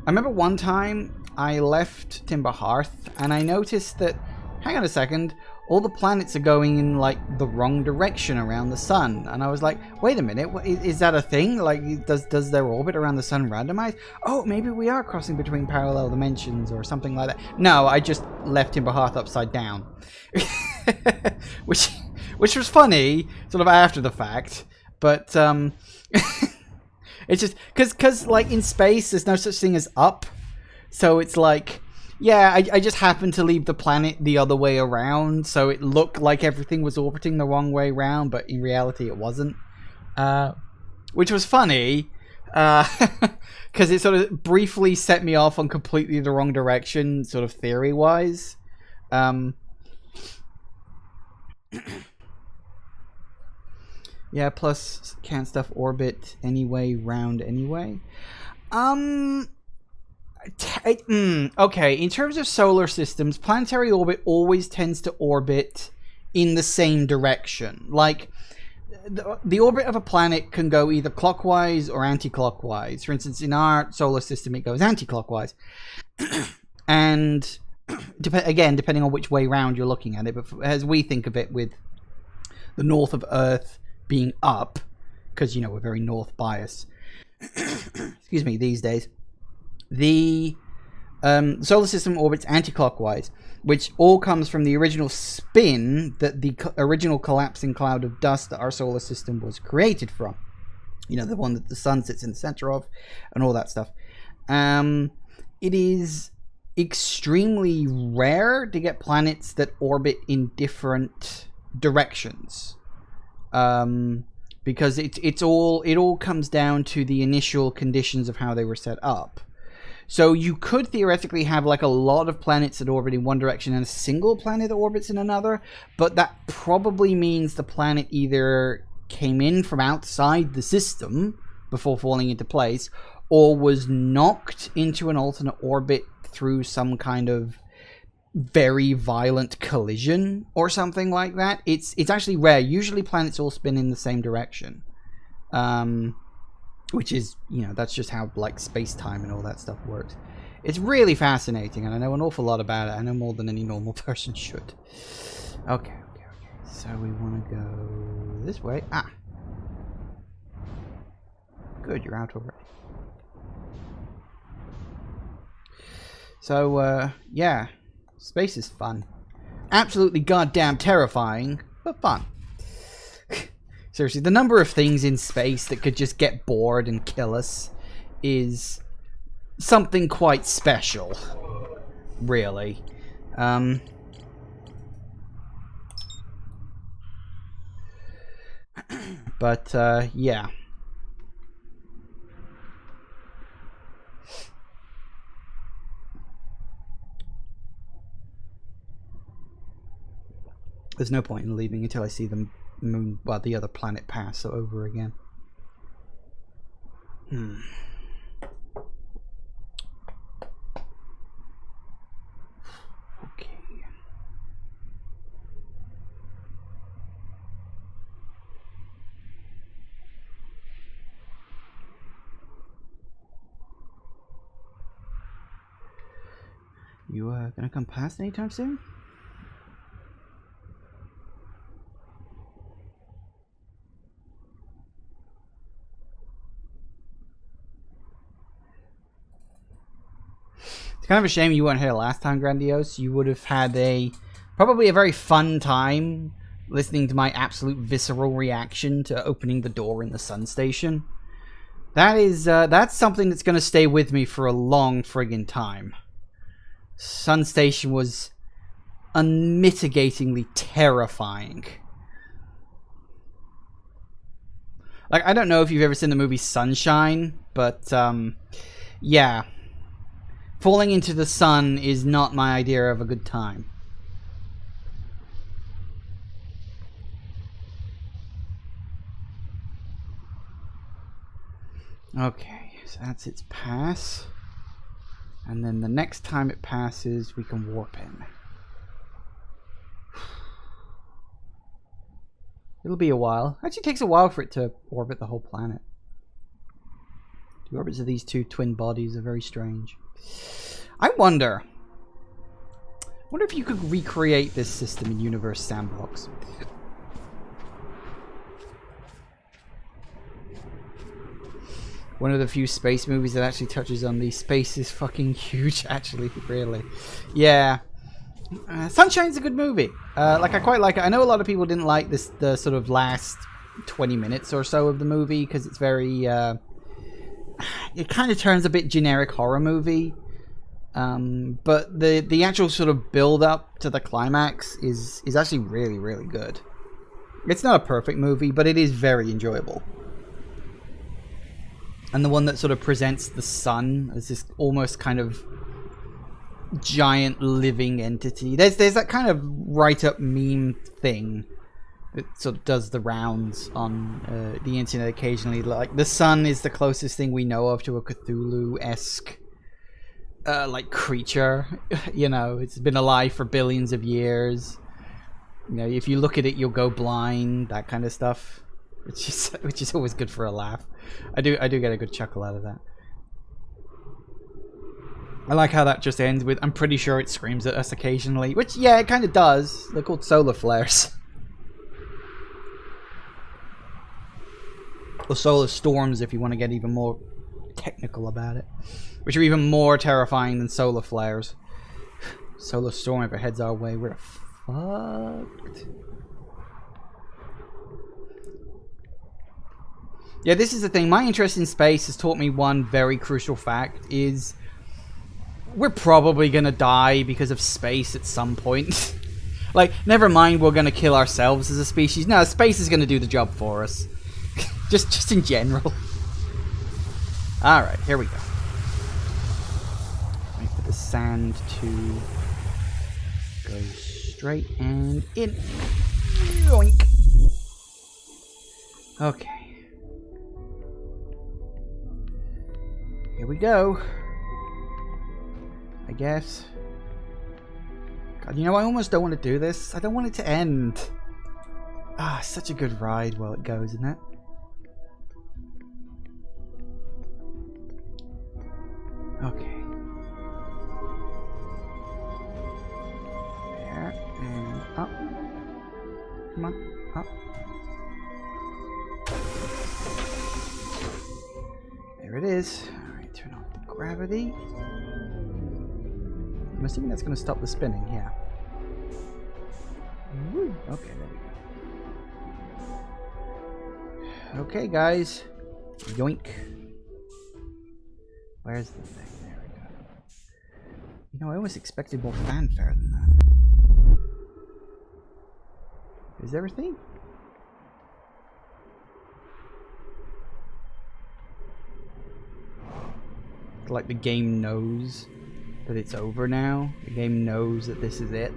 I remember one time I left Timber Hearth and I noticed that, hang on a second, all the planets are going in like the wrong direction around the sun. And I was like, wait a minute, is that a thing? Like, does their orbit around the sun randomize? Oh, maybe we are crossing between parallel dimensions or something like that. No, I just left Timber Hearth upside down. Which was funny, sort of after the fact. But, it's just, because like in space, there's no such thing as up. So it's like, yeah, I just happened to leave the planet the other way around, so it looked like everything was orbiting the wrong way around, but in reality it wasn't. Which was funny, because it sort of briefly set me off on completely the wrong direction, sort of theory-wise. Yeah, plus can't stuff orbit anyway, round anyway. Okay, in terms of solar systems, planetary orbit always tends to orbit in the same direction. Like, the orbit of a planet can go either clockwise or anti-clockwise. For instance, in our solar system, it goes anti-clockwise. And, again, depending on which way round you're looking at it, but as we think of it with the north of Earth being up, because, you know, we're very north biased, excuse me, these days, the solar system orbits anti-clockwise, which all comes from the original spin that the original collapsing cloud of dust that our solar system was created from. You know, the one that the sun sits in the center of and all that stuff. It is extremely rare to get planets that orbit in different directions. Because it all comes down to the initial conditions of how they were set up. So you could theoretically have like a lot of planets that orbit in one direction and a single planet that orbits in another, but that probably means the planet either came in from outside the system before falling into place, or was knocked into an alternate orbit through some kind of very violent collision or something like that. It's actually rare. Usually planets all spin in the same direction. Which is, you know, that's just how, like, space-time and all that stuff works. It's really fascinating, and I know an awful lot about it. I know more than any normal person should. Okay. So we want to go this way. Ah! Good, you're out already. So, yeah. Space is fun. Absolutely goddamn terrifying, but fun. Seriously, the number of things in space that could just get bored and kill us is something quite special. Really. But, yeah. There's no point in leaving until I see the moon, well, the other planet pass over again. Okay. You gonna come past anytime soon? It's kind of a shame you weren't here last time, Grandiose. You would have had probably a very fun time listening to my absolute visceral reaction to opening the door in the Sun Station. That's something that's going to stay with me for a long friggin' time. Sun Station was unmitigatingly terrifying. Like, I don't know if you've ever seen the movie Sunshine, but, yeah. Falling into the sun is not my idea of a good time. Okay, so that's its pass. And then the next time it passes, we can warp in. It'll be a while. Actually, it takes a while for it to orbit the whole planet. The orbits of these two twin bodies are very strange. I wonder if you could recreate this system in Universe Sandbox. One of the few space movies that actually touches on these. Space is fucking huge, actually, really. Yeah. Sunshine's a good movie. Like, I quite like it. I know a lot of people didn't like the sort of last 20 minutes or so of the movie, because it's very, it kind of turns a bit generic horror movie. But the actual sort of build up to the climax is actually really, really good. It's not a perfect movie, but it is very enjoyable. And the one that sort of presents the sun as this almost kind of giant living entity. There's that kind of write-up meme thing that sort of does the rounds on the internet occasionally. Like, the sun is the closest thing we know of to a Cthulhu-esque like creature. You know, it's been alive for billions of years. You know, if you look at it, you'll go blind. That kind of stuff. Which is always good for a laugh. I do get a good chuckle out of that. I like how that just ends with, I'm pretty sure it screams at us occasionally. Which, yeah, it kind of does. They're called solar flares. Or solar storms, if you want to get even more technical about it. Which are even more terrifying than solar flares. Solar storm, if it heads our way, we're fucked. Yeah, this is the thing. My interest in space has taught me one very crucial fact, is we're probably going to die because of space at some point. Like, never mind we're going to kill ourselves as a species. No, space is going to do the job for us. just in general. Alright, here we go. Wait for the sand to go straight and in. Yoink. Okay. Here we go. I guess. God, you know, I almost don't want to do this. I don't want it to end. Ah, such a good ride while it goes, isn't it? Okay. There and up. Come on, up. There it is. Alright, turn off the gravity. I'm assuming that's going to stop the spinning, yeah. Woo. Okay, there we go. Okay, guys. Yoink. Where's the thing? There we go. You know, I always expected more fanfare than that. Is everything? like the game knows that it's over now. The game knows that this is it.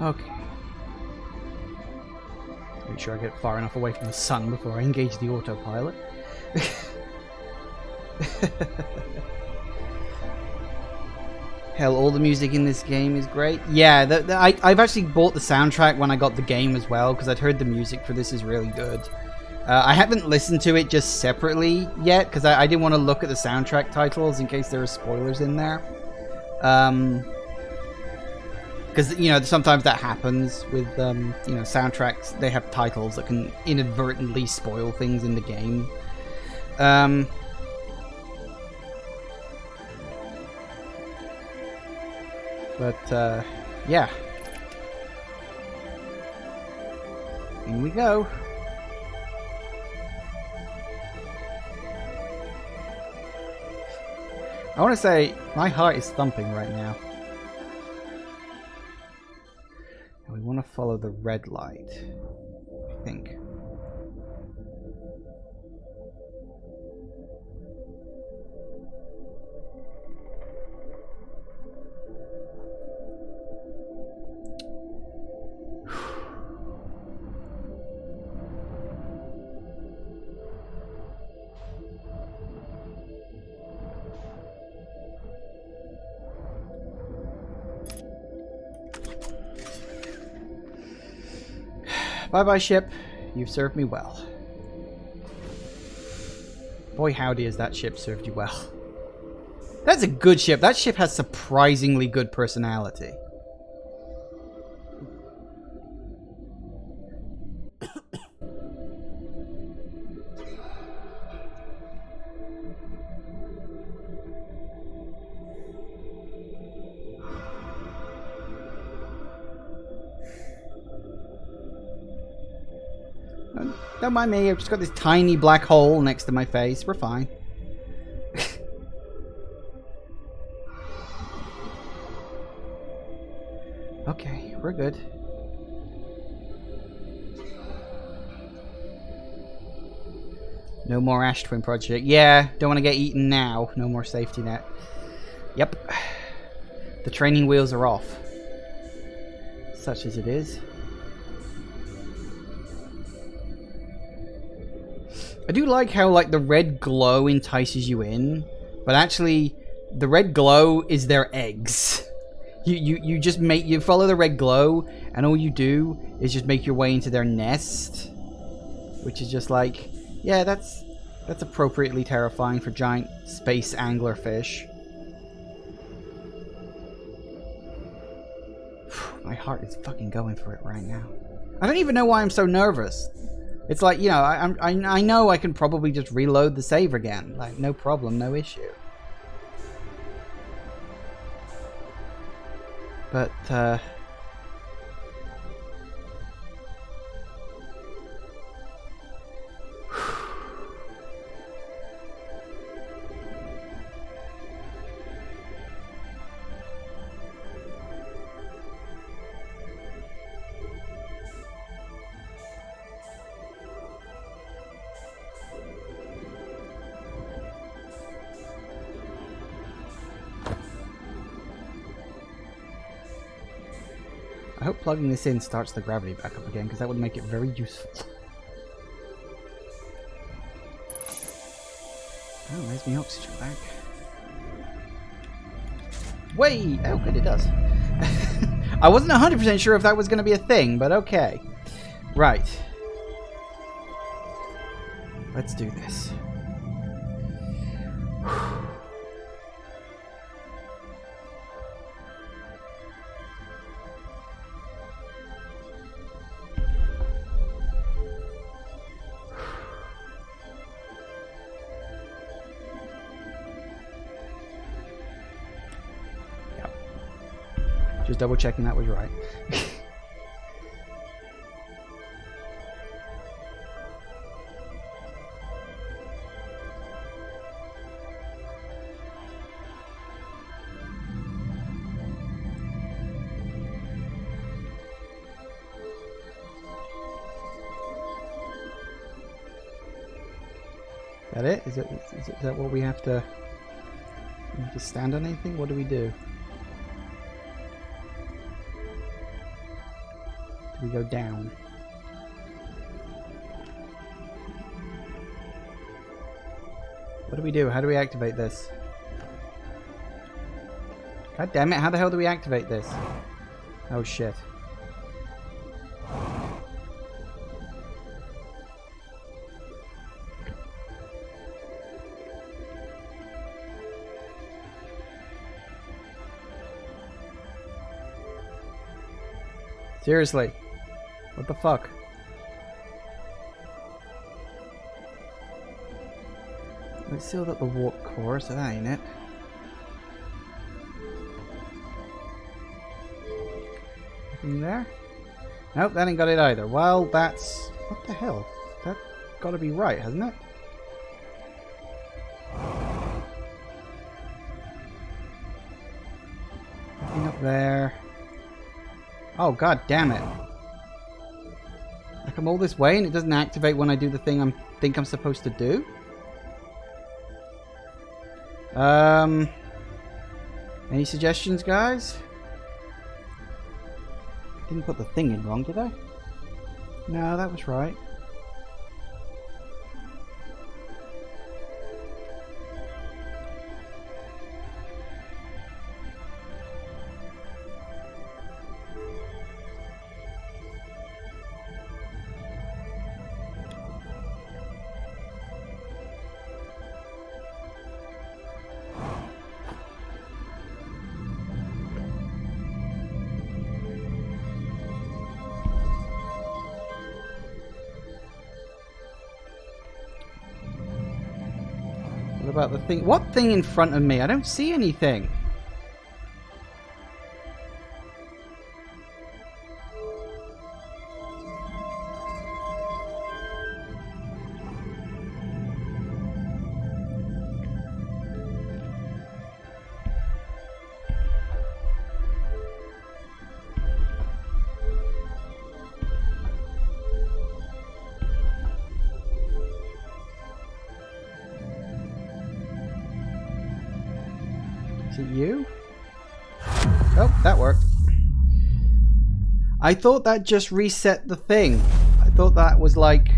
Okay. Make sure I get far enough away from the sun before I engage the autopilot. Hell, all the music in this game is great. Yeah, I've actually bought the soundtrack when I got the game as well, because I'd heard the music for this is really good. I haven't listened to it just separately yet, because I didn't want to look at the soundtrack titles in case there are spoilers in there. Because, you know, sometimes that happens with, you know, soundtracks. They have titles that can inadvertently spoil things in the game. But, yeah. In we go. I want to say, my heart is thumping right now. We want to follow the red light, I think. Bye-bye, ship. You've served me well. Boy, howdy has that ship served you well. That's a good ship. That ship has surprisingly good personality. Don't mind me, I've just got this tiny black hole next to my face. We're fine. Okay, we're good. No more Ash Twin Project. Yeah, don't want to get eaten now. No more safety net. Yep. The training wheels are off. Such as it is. I do like how, like, the red glow entices you in, but actually, the red glow is their eggs. You just you follow the red glow, and all you do is just make your way into their nest, which is just like, yeah, that's appropriately terrifying for giant space anglerfish. My heart is fucking going for it right now. I don't even know why I'm so nervous. It's like, you know, I know I can probably just reload the save again. Like, no problem, no issue. But, I hope plugging this in starts the gravity back up again, because that would make it very useful. Oh, there's my oxygen back. Wait! Oh, good, it does. I wasn't 100% sure if that was going to be a thing, but okay. Right. Let's do this. Just double checking that was right. That it? Is that what we have to... We have to stand on anything? What do we do? Do we go down? What do we do? How do we activate this? God damn it, how the hell do we activate this? Oh shit. Seriously. What the fuck? We sealed up the warp core, so that ain't it. Anything there? Nope, that ain't got it either. Well, that's... What the hell? That gotta be right, hasn't it? Nothing up there. Oh, god damn it. I come all this way and it doesn't activate when I do the thing I think I'm supposed to do? Any suggestions, guys? Didn't put the thing in wrong, did I? No, that was right. What about the thing? What thing in front of me? I don't see anything. Is it you? Oh, that worked. I thought that just reset the thing. I thought that was like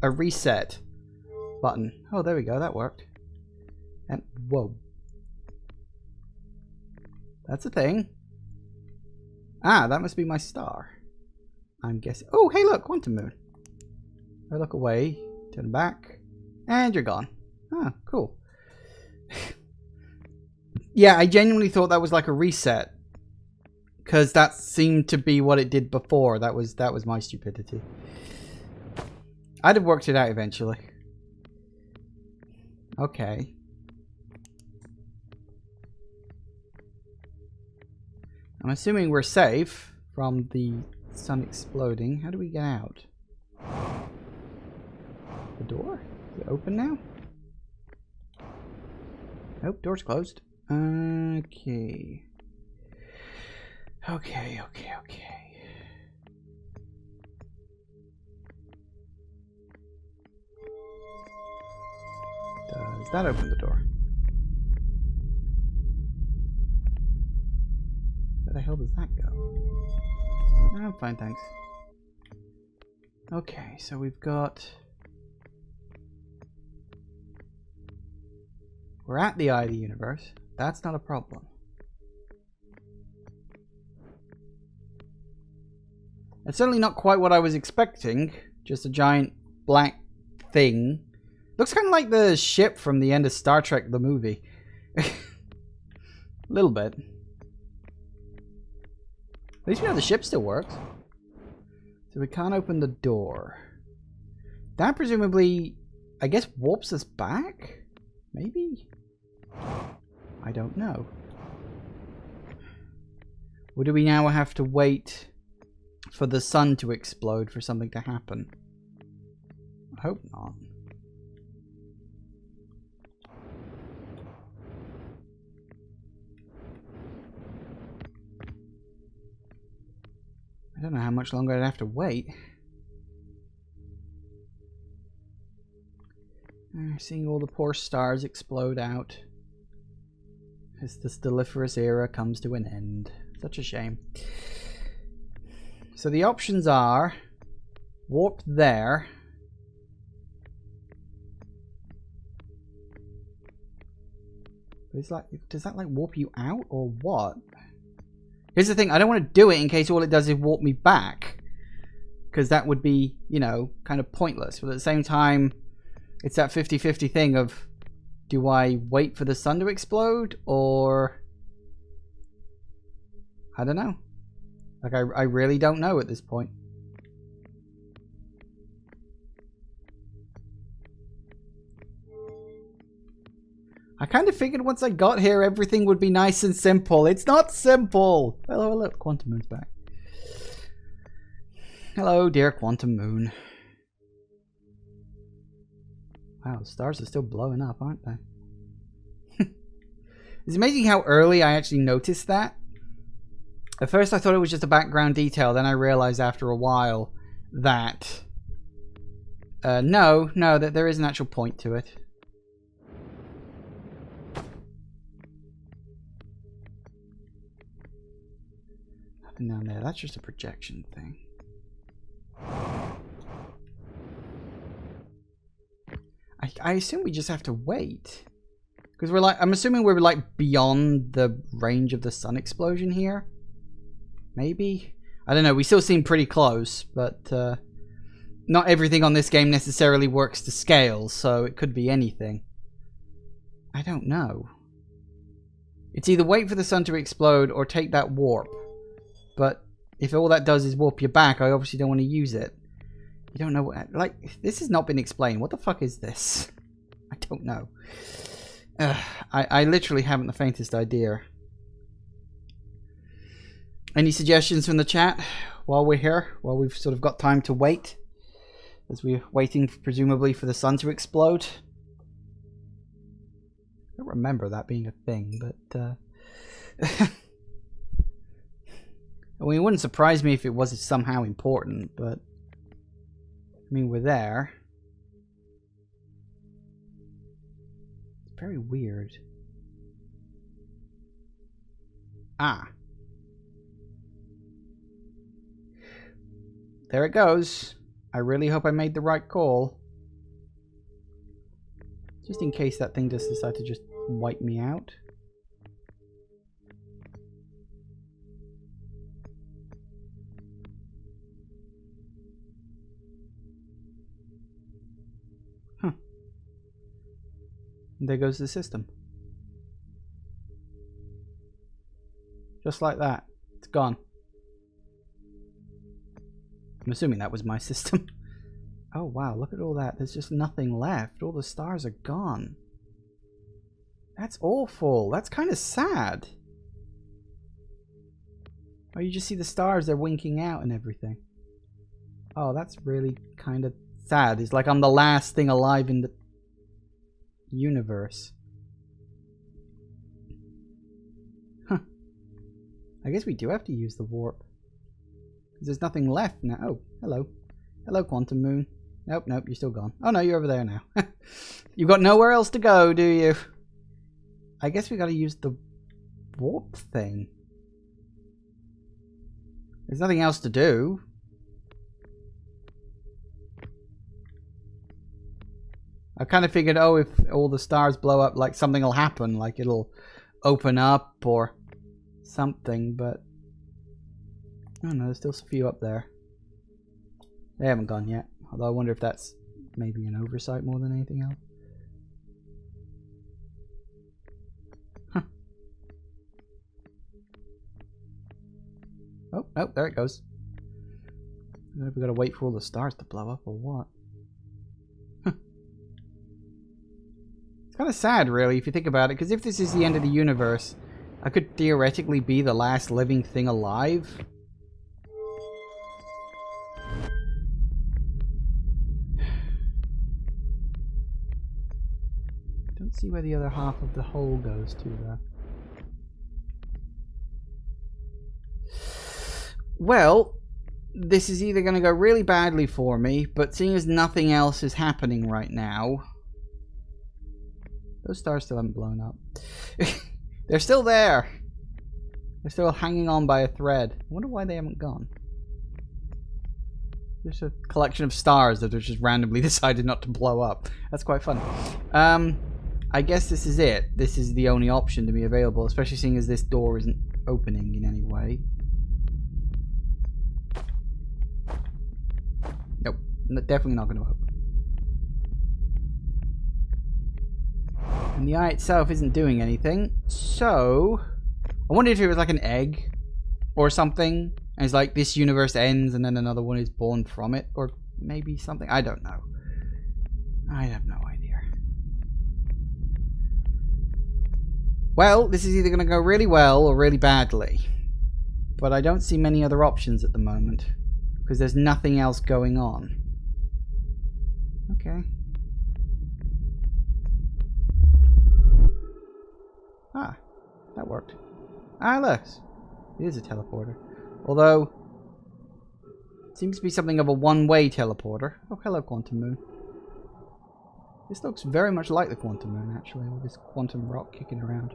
a reset button. Oh, there we go. That worked. And whoa. That's a thing. Ah, that must be my star. I'm guessing. Oh, hey, look, Quantum Moon. I look away, turn back, and you're gone. Ah, cool. Yeah, I genuinely thought that was like a reset, because that seemed to be what it did before. That was my stupidity. I'd have worked it out eventually. Okay. I'm assuming we're safe from the sun exploding. How do we get out? The door? Is it open now? Nope, door's closed. Okay. Okay. Does that open the door? Where the hell does that go? No, I'm fine, thanks. Okay, so we've got... We're at the eye of the universe. That's not a problem. It's certainly not quite what I was expecting. Just a giant black thing. Looks kind of like the ship from the end of Star Trek the movie. A little bit. At least we know the ship still works. So we can't open the door. That presumably, I guess, warps us back? Maybe? I don't know. Or do we now have to wait for the sun to explode for something to happen? I hope not. I don't know how much longer I'd have to wait. Seeing all the poor stars explode out as the Stelliferous era comes to an end. Such a shame. So the options are warp there. It's like, does that like warp you out or what? Here's the thing, I don't want to do it in case all it does is warp me back. Because that would be, you know, kind of pointless. But at the same time, it's that 50-50 thing of, do I wait for the sun to explode or... I don't know. Like, I really don't know at this point. I kind of figured once I got here, everything would be nice and simple. It's not simple! Hello, look, Quantum Moon's back. Hello, dear Quantum Moon. Wow, the stars are still blowing up, aren't they? It's amazing how early I actually noticed that. At first I thought it was just a background detail, then I realized after a while that... no, that there is an actual point to it. Nothing down there, that's just a projection thing. I assume we just have to wait. Because we're like, I'm assuming we're like beyond the range of the sun explosion here. Maybe? I don't know, we still seem pretty close, but not everything on this game necessarily works to scale, so it could be anything. I don't know. It's either wait for the sun to explode or take that warp. But if all that does is warp you back, I obviously don't want to use it. You don't know what... Like, this has not been explained. What the fuck is this? I don't know. I literally haven't the faintest idea. Any suggestions from the chat while we're here? While we've sort of got time to wait? As we're waiting, presumably, for the sun to explode? I don't remember that being a thing, but... I mean, it wouldn't surprise me if it was somehow important, but... I mean, we're there. It's very weird. Ah. There it goes. I really hope I made the right call. Just in case that thing just decided to just wipe me out. Huh. And there goes the system. Just like that. It's gone. I'm assuming that was my system. Oh wow, look at all that. There's just nothing left. All the stars are gone. That's awful. That's kind of sad. Oh, you just see the stars, they're winking out and everything. Oh, that's really kind of sad. It's like I'm the last thing alive in the universe. Huh. I guess we do have to use the warp. There's nothing left now. Oh, hello. Hello, Quantum Moon. Nope, you're still gone. Oh no, you're over there now. You've got nowhere else to go, do you? I guess we gotta use the warp thing. There's nothing else to do. I kind of figured, oh, if all the stars blow up, like something will happen. Like it'll open up or something, but... I don't know, there's still a few up there. They haven't gone yet. Although I wonder if that's maybe an oversight more than anything else. Huh. Oh, there it goes. I don't know if we gotta wait for all the stars to blow up or what. Huh. It's kind of sad, really, if you think about it, because if this is the end of the universe, I could theoretically be the last living thing alive. Don't see where the other half of the hole goes to, though. Well, this is either going to go really badly for me, but seeing as nothing else is happening right now... Those stars still haven't blown up. They're still there. They're still hanging on by a thread. I wonder why they haven't gone. There's a collection of stars that have just randomly decided not to blow up. That's quite funny. I guess this is it. This is the only option to be available, especially seeing as this door isn't opening in any way. Nope. Definitely not going to open. And the eye itself isn't doing anything. So, I wondered if it was like an egg or something. And it's like this universe ends and then another one is born from it. Or maybe something. I don't know. I have no idea. Well, this is either going to go really well or really badly. But I don't see many other options at the moment. Because there's nothing else going on. Okay. Ah, that worked. Ah, look. It is a teleporter. Although, it seems to be something of a one-way teleporter. Oh, hello, Quantum Moon. This looks very much like the Quantum Moon, actually. All this quantum rock kicking around.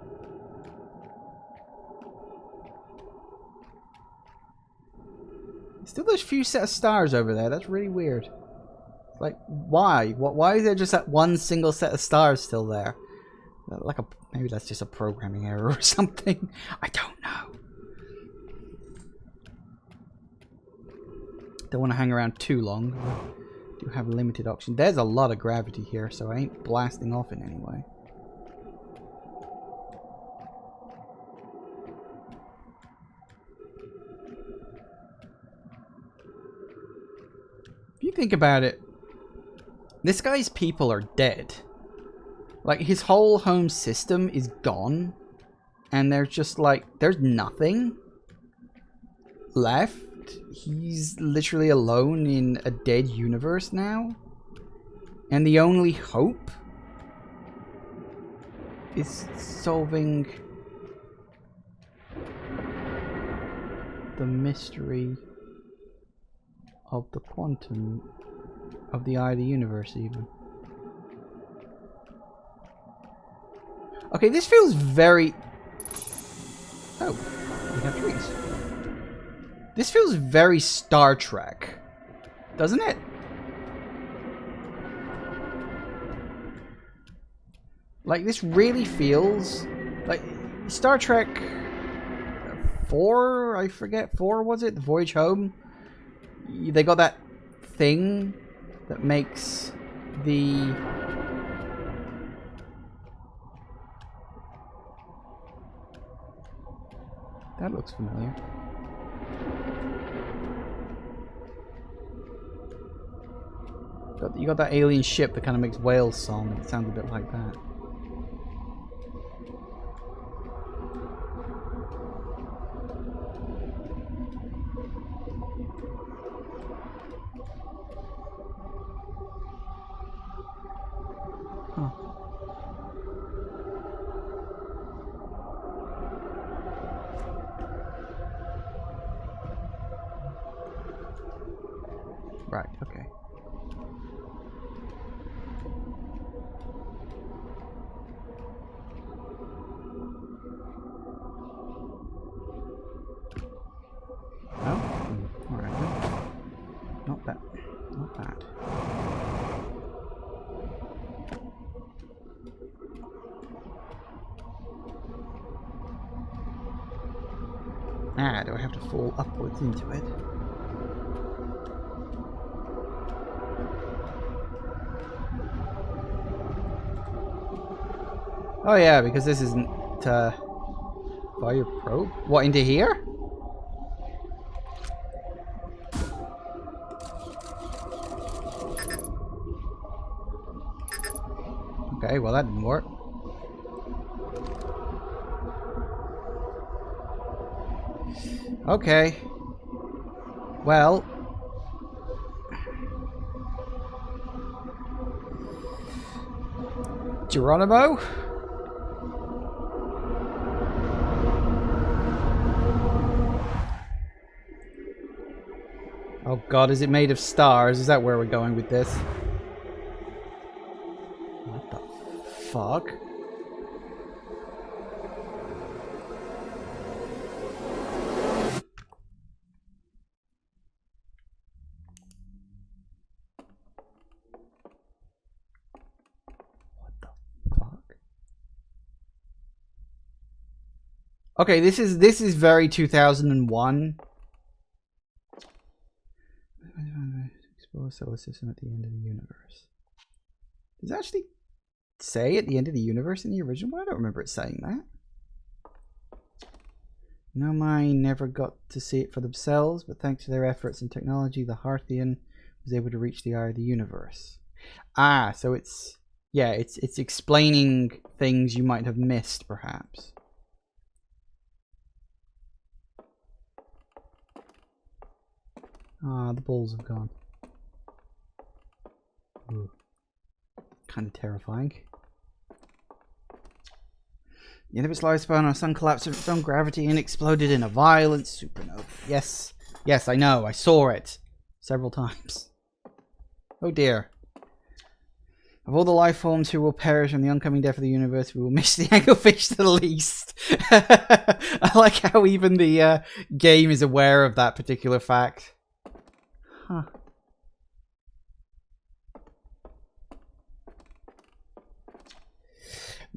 Still those few set of stars over there. That's really weird. Like, why? Why is there just that one single set of stars still there? Like a... Maybe that's just a programming error or something. I don't know. Don't want to hang around too long. I do have limited options. There's a lot of gravity here, so I ain't blasting off in any way. If you think about it, this guy's people are dead. Like, his whole home system is gone. And there's just like, there's nothing left. He's literally alone in a dead universe now. And the only hope is solving the mystery of the quantum of the eye of the universe, even. Okay, this feels very... Oh, we have trees. This feels very Star Trek, doesn't it? Like, this really feels like Star Trek 4, I forget, 4 was it? The Voyage Home? They got that thing that makes the... That looks familiar. You got that alien ship that kind of makes whales song. It sounds a bit like that. Huh. Right, okay. Ah, do I have to fall upwards into it? Oh yeah, because this isn't fire probe. What, into here? Okay, well that didn't work. Okay. Well. Geronimo? Oh god, is it made of stars? Is that where we're going with this? What the fuck? What the fuck? Okay, this is very 2001. Explore the solar system at the end of the universe. Does it actually say at the end of the universe in the original? I don't remember it saying that. Nomai never got to see it for themselves, but thanks to their efforts and technology, the Harthian was able to reach the eye of the universe. Ah, so it's it's explaining things you might have missed, perhaps. Ah, the balls have gone. Ooh. Kind of terrifying. The end of its lifespan, our sun collapsed of its own gravity and exploded in a violent supernova. Yes, yes, I know. I saw it several times. Oh dear. Of all the life forms who will perish in the oncoming death of the universe, we will miss the anglefish the least. I like how even the game is aware of that particular fact. Huh.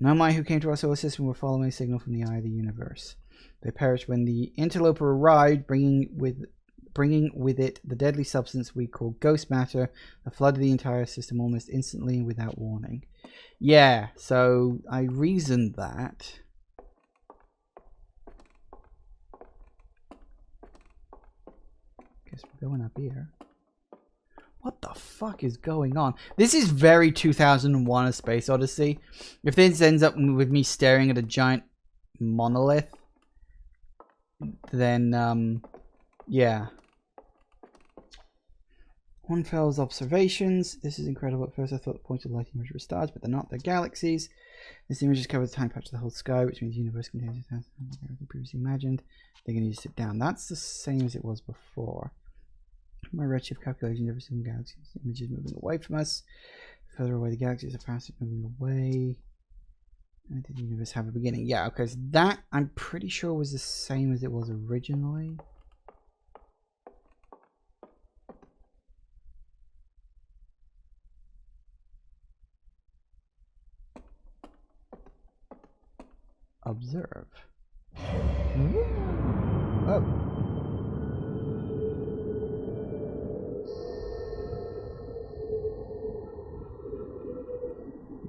Nomai who came to our solar system were following a signal from the eye of the universe. They perished when the interloper arrived, bringing with it the deadly substance we call ghost matter that flooded the entire system almost instantly and without warning. Yeah, so I reasoned that. Guess we're going up here. What the fuck is going on? This is very 2001 A Space Odyssey. If this ends up with me staring at a giant monolith, then, yeah. Hornfels observations. This is incredible. At first I thought the point of lighting image were stars, but they're not. They're galaxies. This image has covered the time patch of the whole sky, which means the universe contains everything previously imagined. They're going to need to sit down. That's the same as it was before. My redshift calculation, every single galaxy images moving away from us. Further away the galaxies are faster moving away. And did the universe have a beginning? Yeah, okay, so that I'm pretty sure was the same as it was originally. Observe. Oh.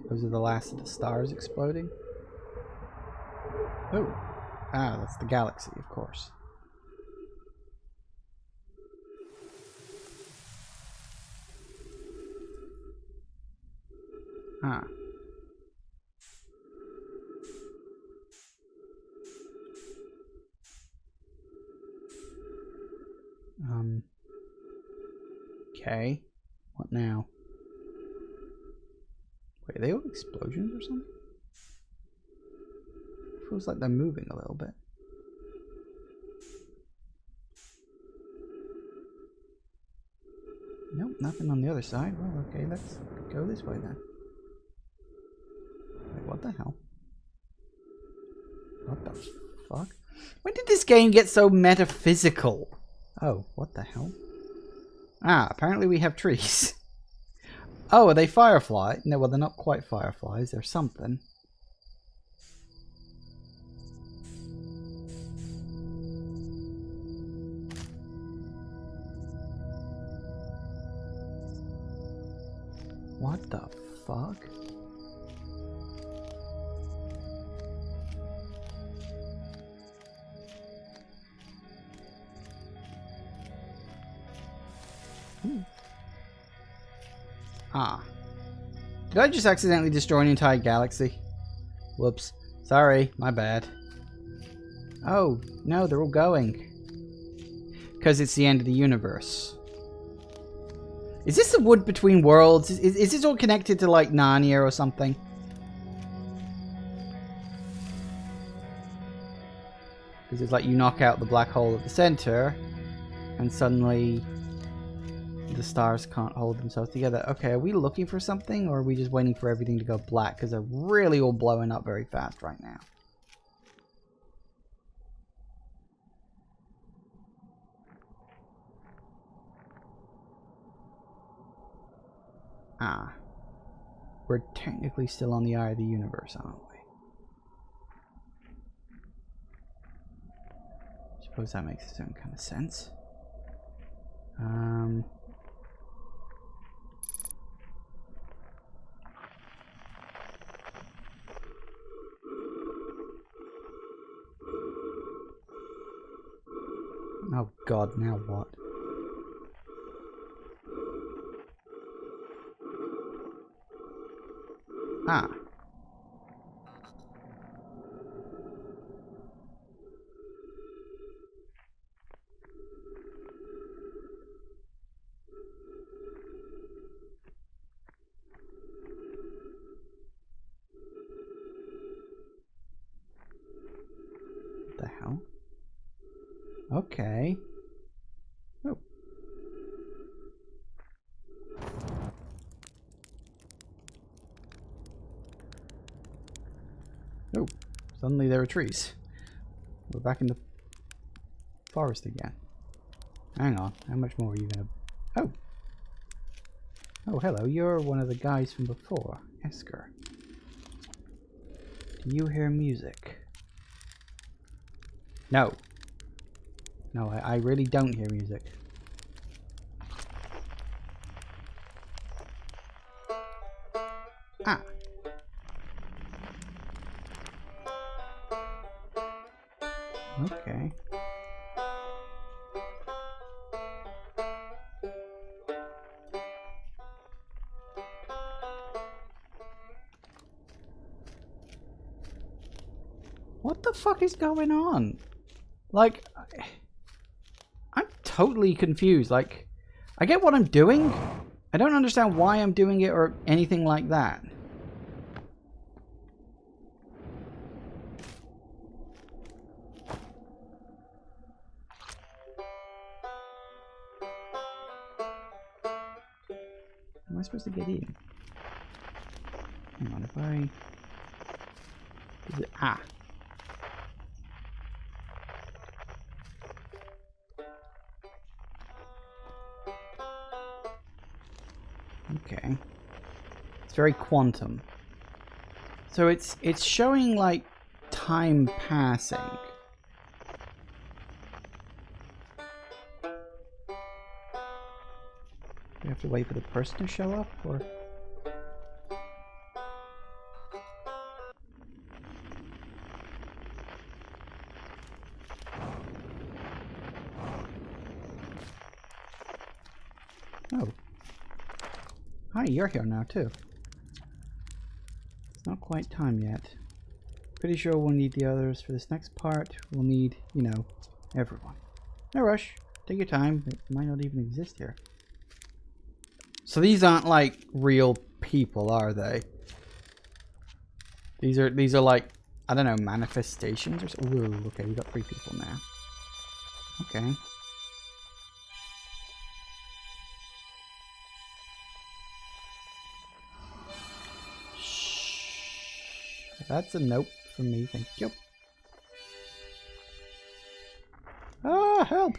Those are the last of the stars exploding. Oh. Ah, that's the galaxy, of course. Ah. Okay. What now? Wait, are they all explosions or something? Feels like they're moving a little bit. Nope, nothing on the other side. Well, okay, let's go this way then. Wait, what the hell? What the fuck? When did this game get so metaphysical? Oh, what the hell? Ah, apparently we have trees. Oh, are they firefly? No, well, they're not quite fireflies. They're something. What the fuck? Ah. Did I just accidentally destroy an entire galaxy? Whoops. Sorry, my bad. Oh, no, they're all going. because it's the end of the universe. Is this the wood between worlds? Is this all connected to like Narnia or something? Because it's like you knock out the black hole at the center and suddenly the stars can't hold themselves together. Okay, are we looking for something or are we just waiting for everything to go black? Because they're really all blowing up very fast right now. Ah. We're technically still on the eye of the universe, aren't we? Suppose that makes some kind of sense. Oh god, now what? Ah. What the hell? Okay. Oh. Oh. Suddenly there are trees. We're back in the forest again. Hang on. How much more are you gonna... Oh. Oh, hello. You're one of the guys from before. Esker. Do you hear music? No. No, I really don't hear music. Ah. Okay. What the fuck is going on? Like, I'm totally confused. Like, I get what I'm doing. I don't understand why I'm doing it or anything like that. Am I supposed to get in? Hang on, if I... Is it... Ah. Okay. It's very quantum. So it's showing like time passing. Do we have to wait for the person to show up or? Oh. Hi, you're here now too. It's not quite time yet. Pretty sure we'll need the others for this next part. We'll need, you know, everyone. No rush. Take your time. It might not even exist here. So these aren't like real people, are they? These are like, I don't know, manifestations or something. Ooh, okay, we got 3 people now. Okay. That's a nope from me, thank you. Ah, help!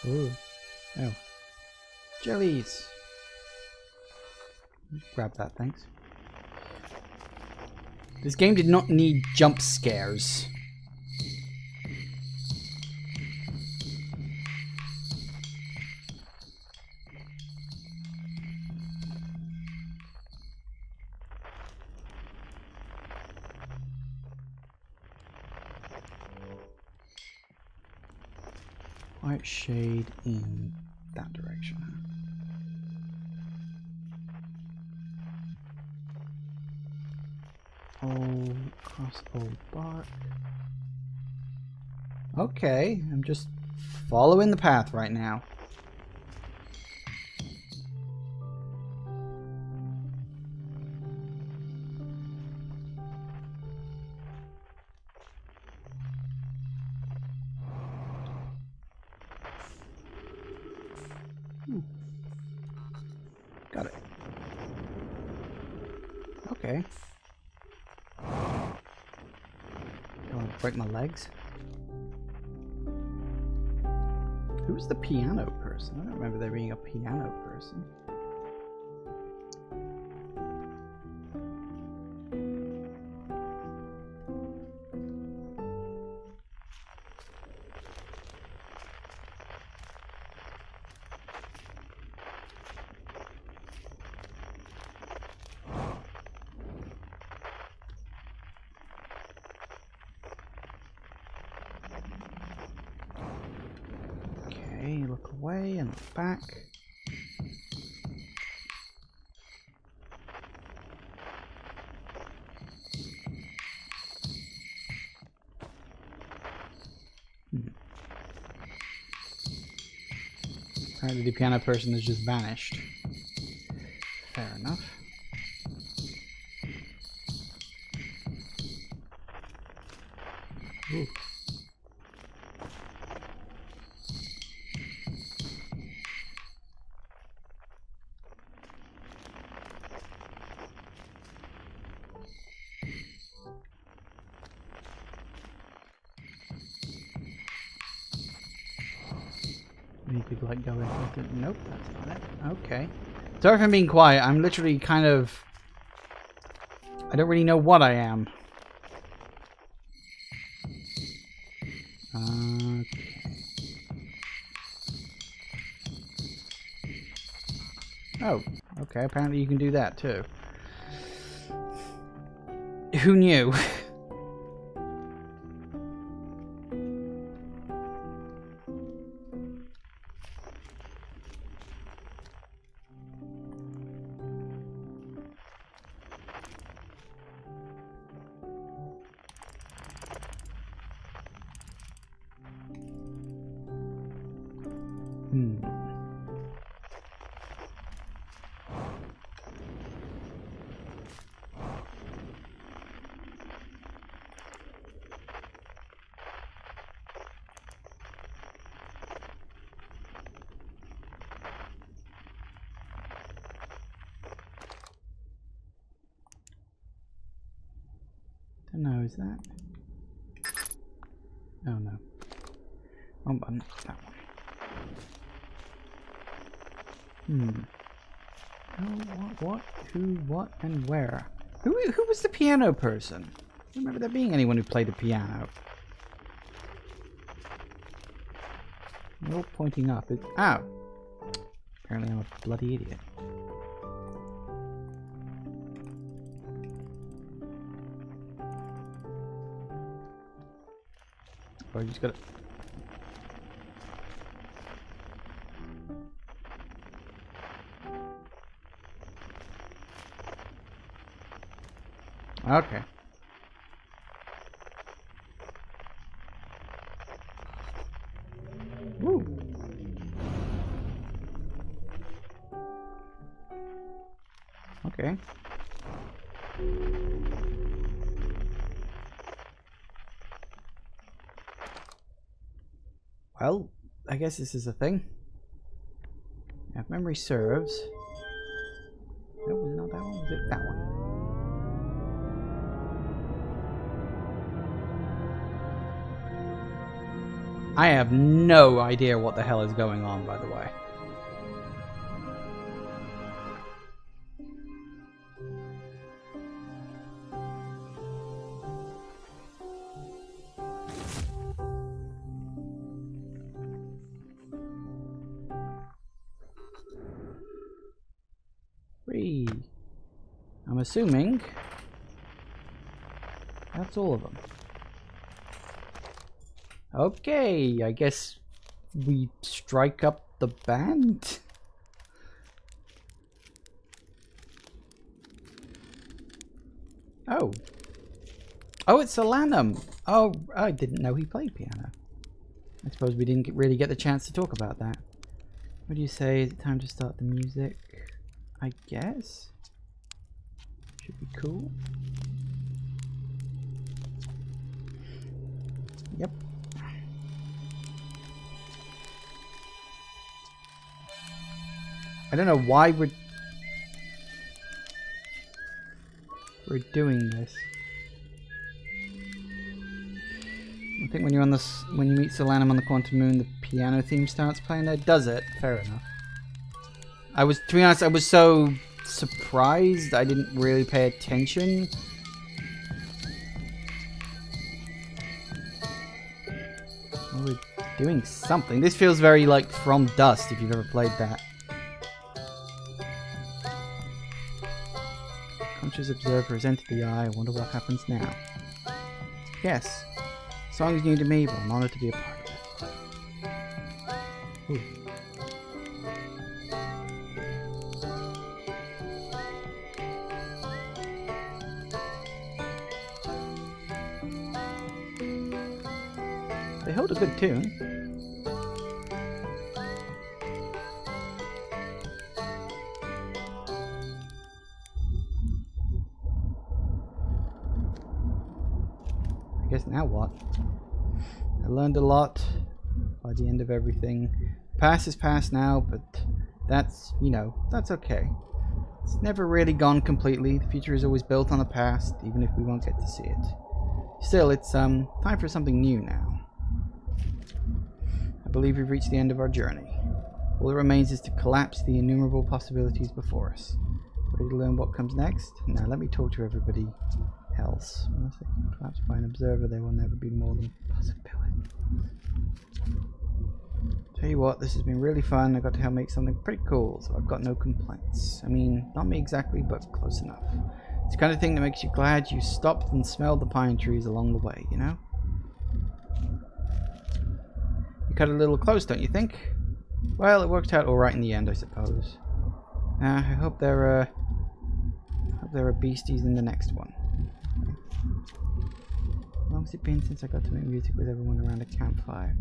Ooh. Oh. Jellies! Grab that, thanks. This game did not need jump scares. White shade in that direction. Old cross old bark. Okay, I'm just following the path right now. Got it. Okay. Don't want to break my legs. Who's the piano person? I don't remember there being a piano person. Look away and look back. Apparently the piano person has just vanished. Fair enough. Ooh. You could like go in. Nope, that's not it. Okay. Sorry if I'm being quiet. I'm literally kind of... I don't really know what I am. Okay. Oh, okay. Apparently you can do that too. Who knew? No, is that? Oh no. Wrong button. That one. Oh, what? Who? What? And where? Who was the piano person? I don't remember there being anyone who played the piano. They're all pointing up. Oh. Apparently I'm a bloody idiot. Oh, you just gotta... Okay. Woo. Okay. Well, I guess this is a thing. If memory serves... No, was it not that one? Was it that one? I have no idea what the hell is going on, by the way. I'm assuming that's all of them. Okay, I guess we strike up the band? Oh. Oh, it's Solanum. Oh, I didn't know he played piano. I suppose we didn't really get the chance to talk about that. What do you say? Is it time to start the music? I guess. Should be cool. Yep. I don't know why we're doing this. I think when you're on this, when you meet Solanum on the Quantum Moon, the piano theme starts playing there. Does it? Fair enough. To be honest, I was so surprised I didn't really pay attention. Oh, we're doing something. This feels very like From Dust, if you've ever played that. Conscious observer has entered the eye. I wonder what happens now. Yes. The song is new to me, but I'm honored to be a part of it. Ooh. They hold a good tune. I guess now what? I learned a lot by the end of everything. Past is past now, but that's, you know, that's okay. It's never really gone completely. The future is always built on the past, even if we won't get to see it. Still, it's time for something new now. I believe we've reached the end of our journey. All that remains is to collapse the innumerable possibilities before us. Ready to learn what comes next? Now let me talk to everybody else. Unless they can collapse by an observer, there will never be more than possibility. Tell you what, this has been really fun. I got to help make something pretty cool, so I've got no complaints. I mean, not me exactly, but close enough. It's the kind of thing that makes you glad you stopped and smelled the pine trees along the way, you know? You cut a little close, don't you think? Well, it worked out alright in the end, I suppose. I hope there are beasties in the next one. How long has it been since I got to make music with everyone around a campfire?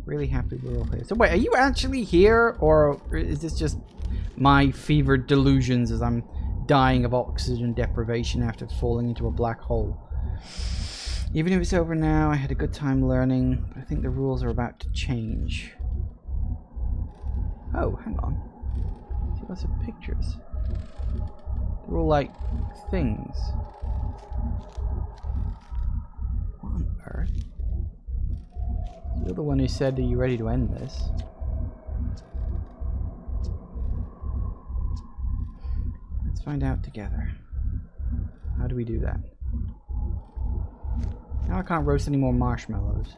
Really happy we're all here. So wait, are you actually here, or is this just my fevered delusions as I'm dying of oxygen deprivation after falling into a black hole? Even if it's over now, I had a good time learning, but I think the rules are about to change. Oh, hang on. See lots of pictures. They're all like things. What on earth? You're the one who said, are you ready to end this? Let's find out together. How do we do that? Now I can't roast any more marshmallows.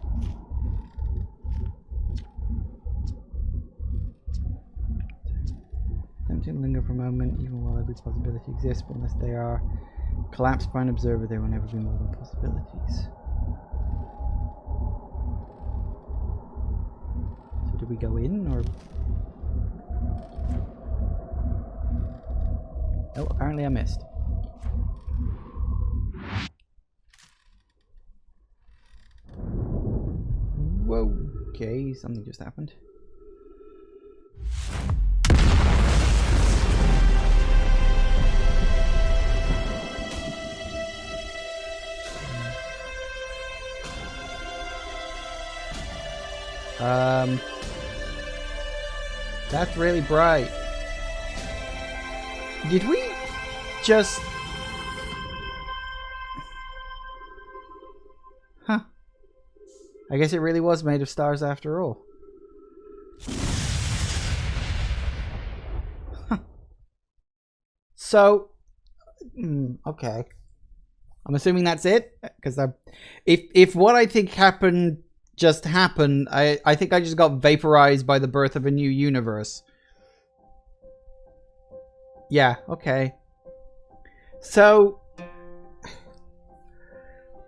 Tempting to linger for a moment, even while every possibility exists, but unless they are collapsed by an observer, there will never be more than possibilities. So do we go in, or... Oh, apparently I missed. Whoa, okay, something just happened. That's really bright. Did we just... Huh. I guess it really was made of stars after all. Huh. So... okay. I'm assuming that's it? Because if what I think happened... just happened, I think I just got vaporized by the birth of a new universe. Yeah, okay. So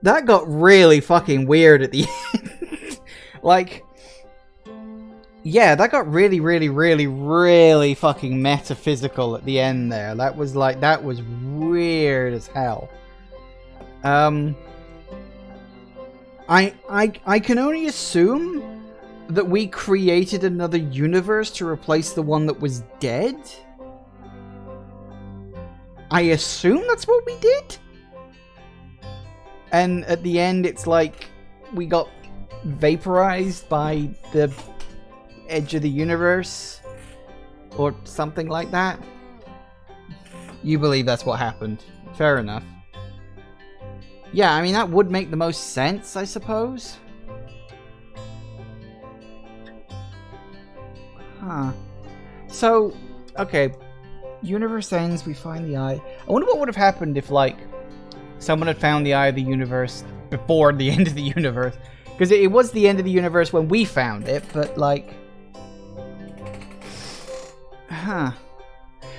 that got really fucking weird at the end. Like, Yeah, that got really, really, really, really fucking metaphysical at the end there. That was like, that was weird as hell. I can only assume that we created another universe to replace the one that was dead. I assume that's what we did. And at the end, it's like we got vaporized by the edge of the universe or something like that. You believe that's what happened. Fair enough. Yeah, I mean, that would make the most sense, I suppose. Huh. So, okay. Universe ends, we find the eye. I wonder what would have happened if, like, someone had found the eye of the universe before the end of the universe. Because it was the end of the universe when we found it, but, like... Huh.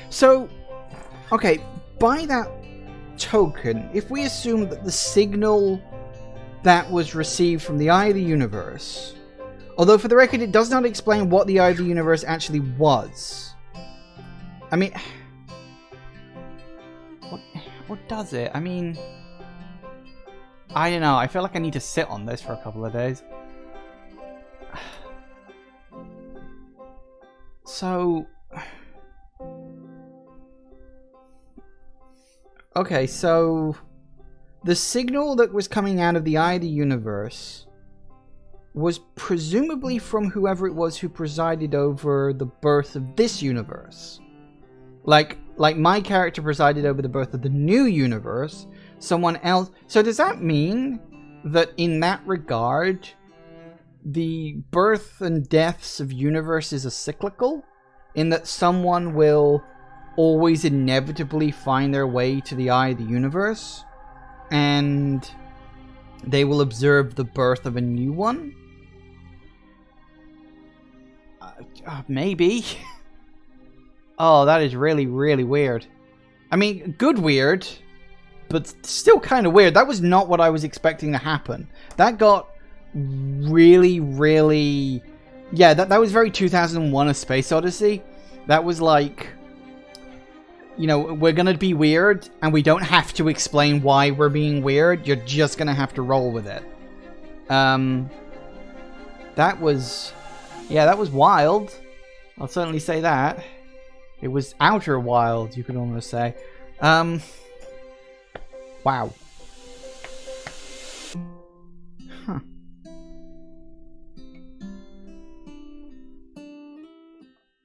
So, okay, by that token, if we assume that the signal that was received from the Eye of the Universe, although for the record it does not explain what the Eye of the Universe actually was. I mean, what does it? I mean, I don't know. I feel like I need to sit on this for a couple of days. So... Okay, so... the signal that was coming out of the Eye of the Universe was presumably from whoever it was who presided over the birth of this universe. Like my character presided over the birth of the new universe, someone else... So does that mean that in that regard, the birth and deaths of universes are cyclical? In that someone will always inevitably find their way to the Eye of the Universe, and they will observe the birth of a new one? Maybe. Oh, that is really, really weird. I mean, good weird, but still kind of weird. That was not what I was expecting to happen. That got really, really... Yeah, that was very 2001 A Space Odyssey. That was like... You know, we're gonna be weird, and we don't have to explain why we're being weird. You're just gonna have to roll with it. That was... Yeah, that was wild. I'll certainly say that. It was outer wild, you could almost say. Wow. Huh.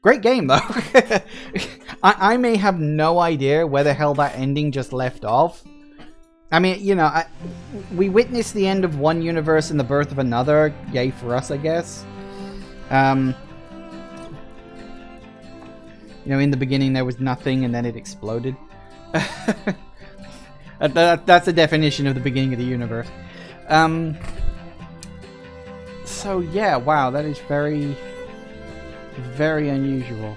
Great game, though. I may have no idea where the hell that ending just left off. I mean, you know, we witnessed the end of one universe and the birth of another. Yay for us, I guess. You know, in the beginning there was nothing and then it exploded. That's the definition of the beginning of the universe. So yeah, wow, that is very, very unusual.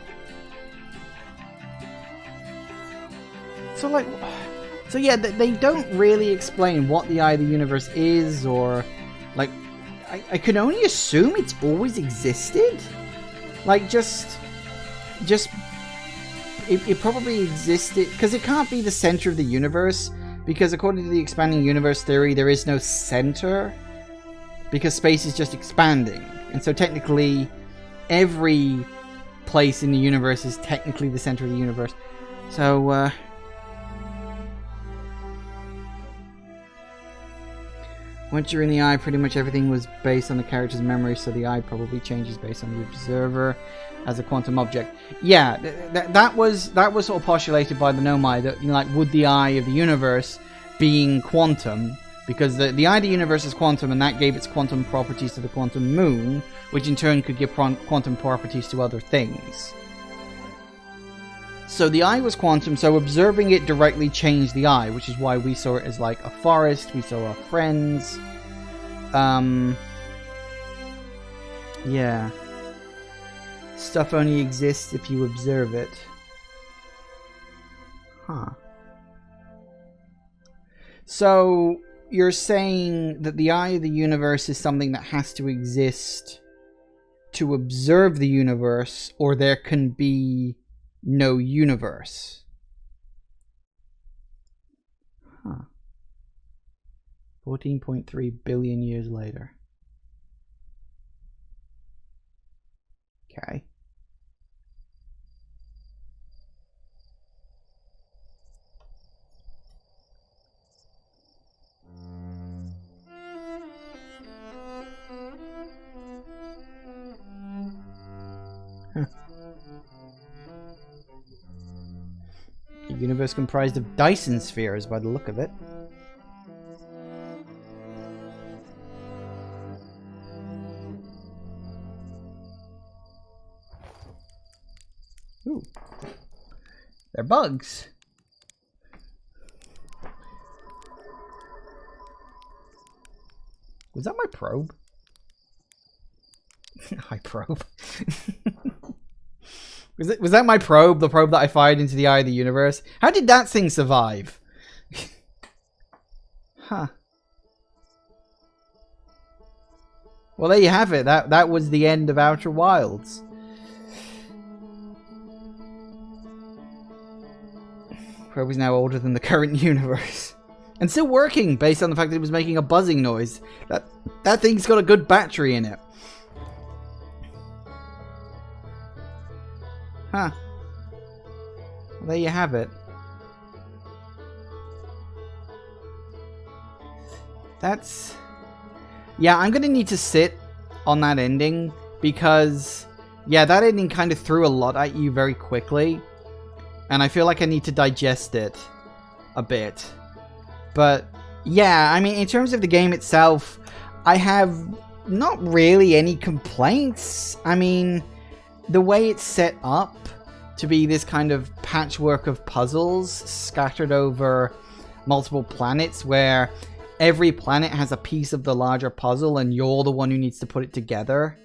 So like, so yeah, they don't really explain what the Eye of the Universe is, or like, I can only assume it's always existed. Like just it probably existed because it can't be the center of the universe, because according to the expanding universe theory, there is no center because space is just expanding, and so technically every place in the universe is technically the center of the universe. So once you're in the eye, pretty much everything was based on the character's memory, so the eye probably changes based on the observer as a quantum object. Yeah, that was sort of postulated by the Nomai, that, you know, like, would the eye of the universe being quantum, because the eye of the universe is quantum, and that gave its quantum properties to the quantum moon, which in turn could give quantum properties to other things. So the eye was quantum, so observing it directly changed the eye, which is why we saw it as like a forest, we saw our friends. Yeah. Stuff only exists if you observe it. Huh. So you're saying that the eye of the universe is something that has to exist to observe the universe, or there can be no universe. Huh. 14.3 billion years later. Okay. A universe comprised of Dyson spheres by the look of it. Ooh. They're bugs. Was that my probe? My probe. Was that my probe? The probe that I fired into the eye of the universe? How did that thing survive? Huh. Well, there you have it. That was the end of Outer Wilds. Probe is now older than the current universe. And still working, based on the fact that it was making a buzzing noise. That thing's got a good battery in it. Huh. Well, there you have it. That's... Yeah, I'm gonna need to sit on that ending, because... Yeah, that ending kind of threw a lot at you very quickly. And I feel like I need to digest it a bit. But, yeah, I mean, in terms of the game itself, I have not really any complaints. I mean, the way it's set up to be this kind of patchwork of puzzles scattered over multiple planets, where every planet has a piece of the larger puzzle and you're the one who needs to put it together.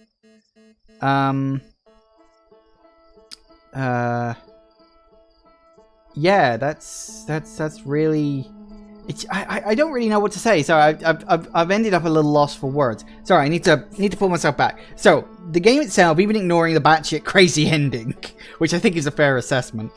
Yeah, that's really... I don't really know what to say, so I've ended up a little lost for words. Sorry, I need to pull myself back. So, the game itself, even ignoring the batshit crazy ending, which I think is a fair assessment,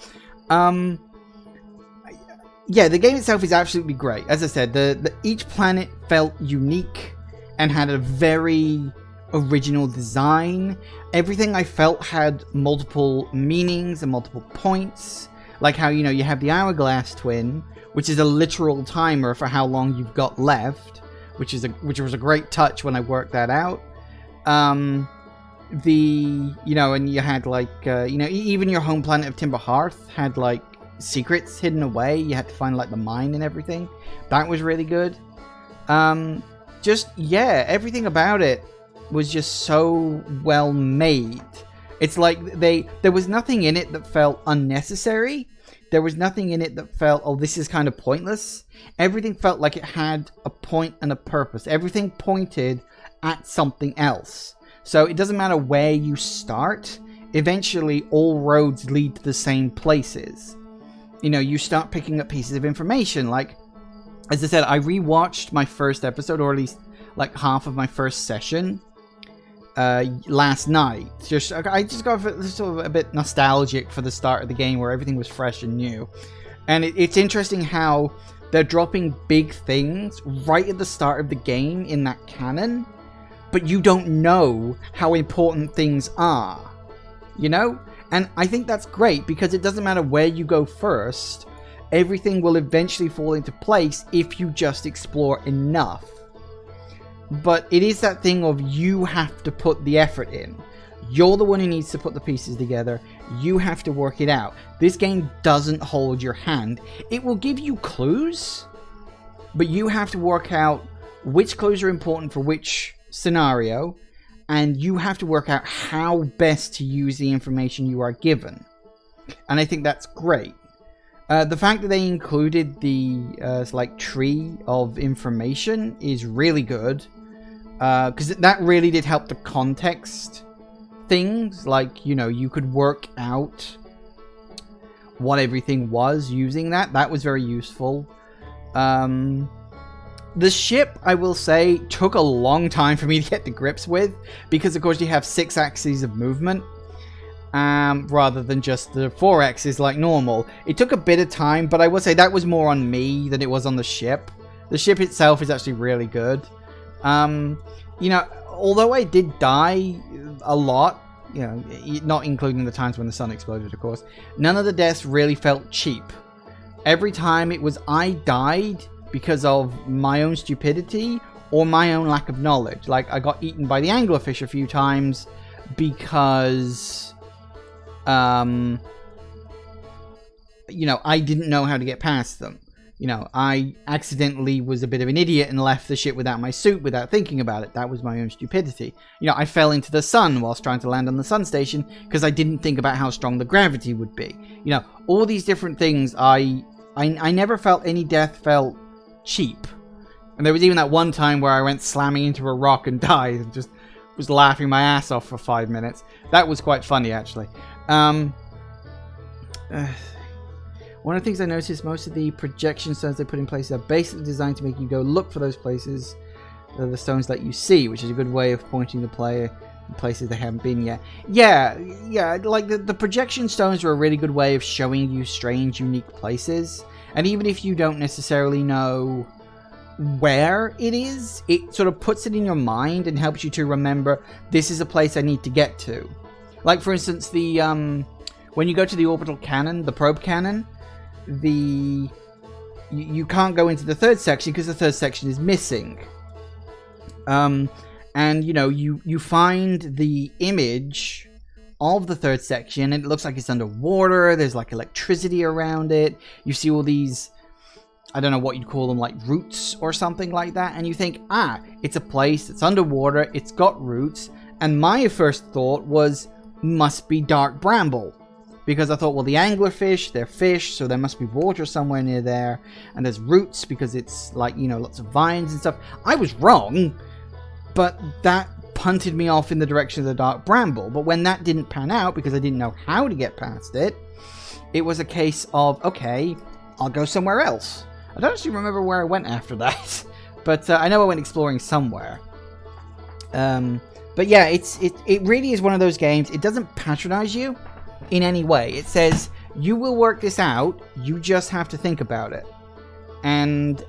yeah, the game itself is absolutely great. As I said, each planet felt unique and had a very original design. Everything I felt had multiple meanings and multiple points. Like how, you have the Hourglass Twin, which is a literal timer for how long you've got left, which was a great touch when I worked that out. And you had like, even your home planet of Timber Hearth had like secrets hidden away. You had to find like the mine and everything. That was really good. Everything about it was just so well made. It's like there was nothing in it that felt unnecessary. There was nothing in it that felt, oh, this is kind of pointless. Everything felt like it had a point and a purpose. Everything pointed at something else. So it doesn't matter where you start. Eventually, all roads lead to the same places. You start picking up pieces of information. Like, as I said, I rewatched my first episode, or at least like half of my first session, last night. I just got sort of a bit nostalgic for the start of the game, where everything was fresh and new. And it's interesting how they're dropping big things right at the start of the game in that canon, but you don't know how important things are, And I think that's great, because it doesn't matter where you go first, everything will eventually fall into place if you just explore enough. But it is that thing of, you have to put the effort in. You're the one who needs to put the pieces together. You have to work it out. This game doesn't hold your hand. It will give you clues, but you have to work out which clues are important for which scenario, and you have to work out how best to use the information you are given. And I think that's great. The fact that they included the tree of information is really good, because that really did help the context things. Like, you could work out what everything was using that. That was very useful. The ship, I will say, took a long time for me to get to grips with, because of course you have 6 axes of movement, rather than just the 4 axes like normal. It took a bit of time, but I will say that was more on me than it was on the ship. The ship itself is actually really good. You know, although I did die a lot, you know, not including the times when the sun exploded, of course, none of the deaths really felt cheap. Every time it was I died because of my own stupidity or my own lack of knowledge. Like, I got eaten by the anglerfish a few times because, you know, I didn't know how to get past them. You know, I accidentally was a bit of an idiot and left the ship without my suit without thinking about it. That was my own stupidity. You know, I fell into the sun whilst trying to land on the sun station because I didn't think about how strong the gravity would be. You know, all these different things, I never felt any death felt cheap. And there was even that one time where I went slamming into a rock and died and just was laughing my ass off for 5 minutes. That was quite funny, actually. One of the things I noticed, most of the projection stones they put in place are basically designed to make you go look for those places, the stones that you see, which is a good way of pointing the player in places they haven't been yet. Yeah, like the projection stones are a really good way of showing you strange, unique places. And even if you don't necessarily know where it is, it sort of puts it in your mind and helps you to remember, this is a place I need to get to. Like, for instance, the when you go to the orbital cannon, the probe cannon, you can't go into the 3rd section because the 3rd section is missing. And you know, you find the image of the 3rd section and it looks like it's underwater. There's like electricity around it. You see all these, I don't know what you'd call them, like roots or something like that, and you think, it's a place that's underwater, it's got roots. And my first thought was, must be dark bramble. Because I thought, well, the anglerfish, they're fish, so there must be water somewhere near there. And there's roots because it's like, you know, lots of vines and stuff. I was wrong, but that punted me off in the direction of the dark bramble. But when that didn't pan out, because I didn't know how to get past it, it was a case of, okay, I'll go somewhere else. I don't actually remember where I went after that, but I know I went exploring somewhere. But yeah, it really is one of those games. It doesn't patronize you in any way. It says, you will work this out, you just have to think about it. And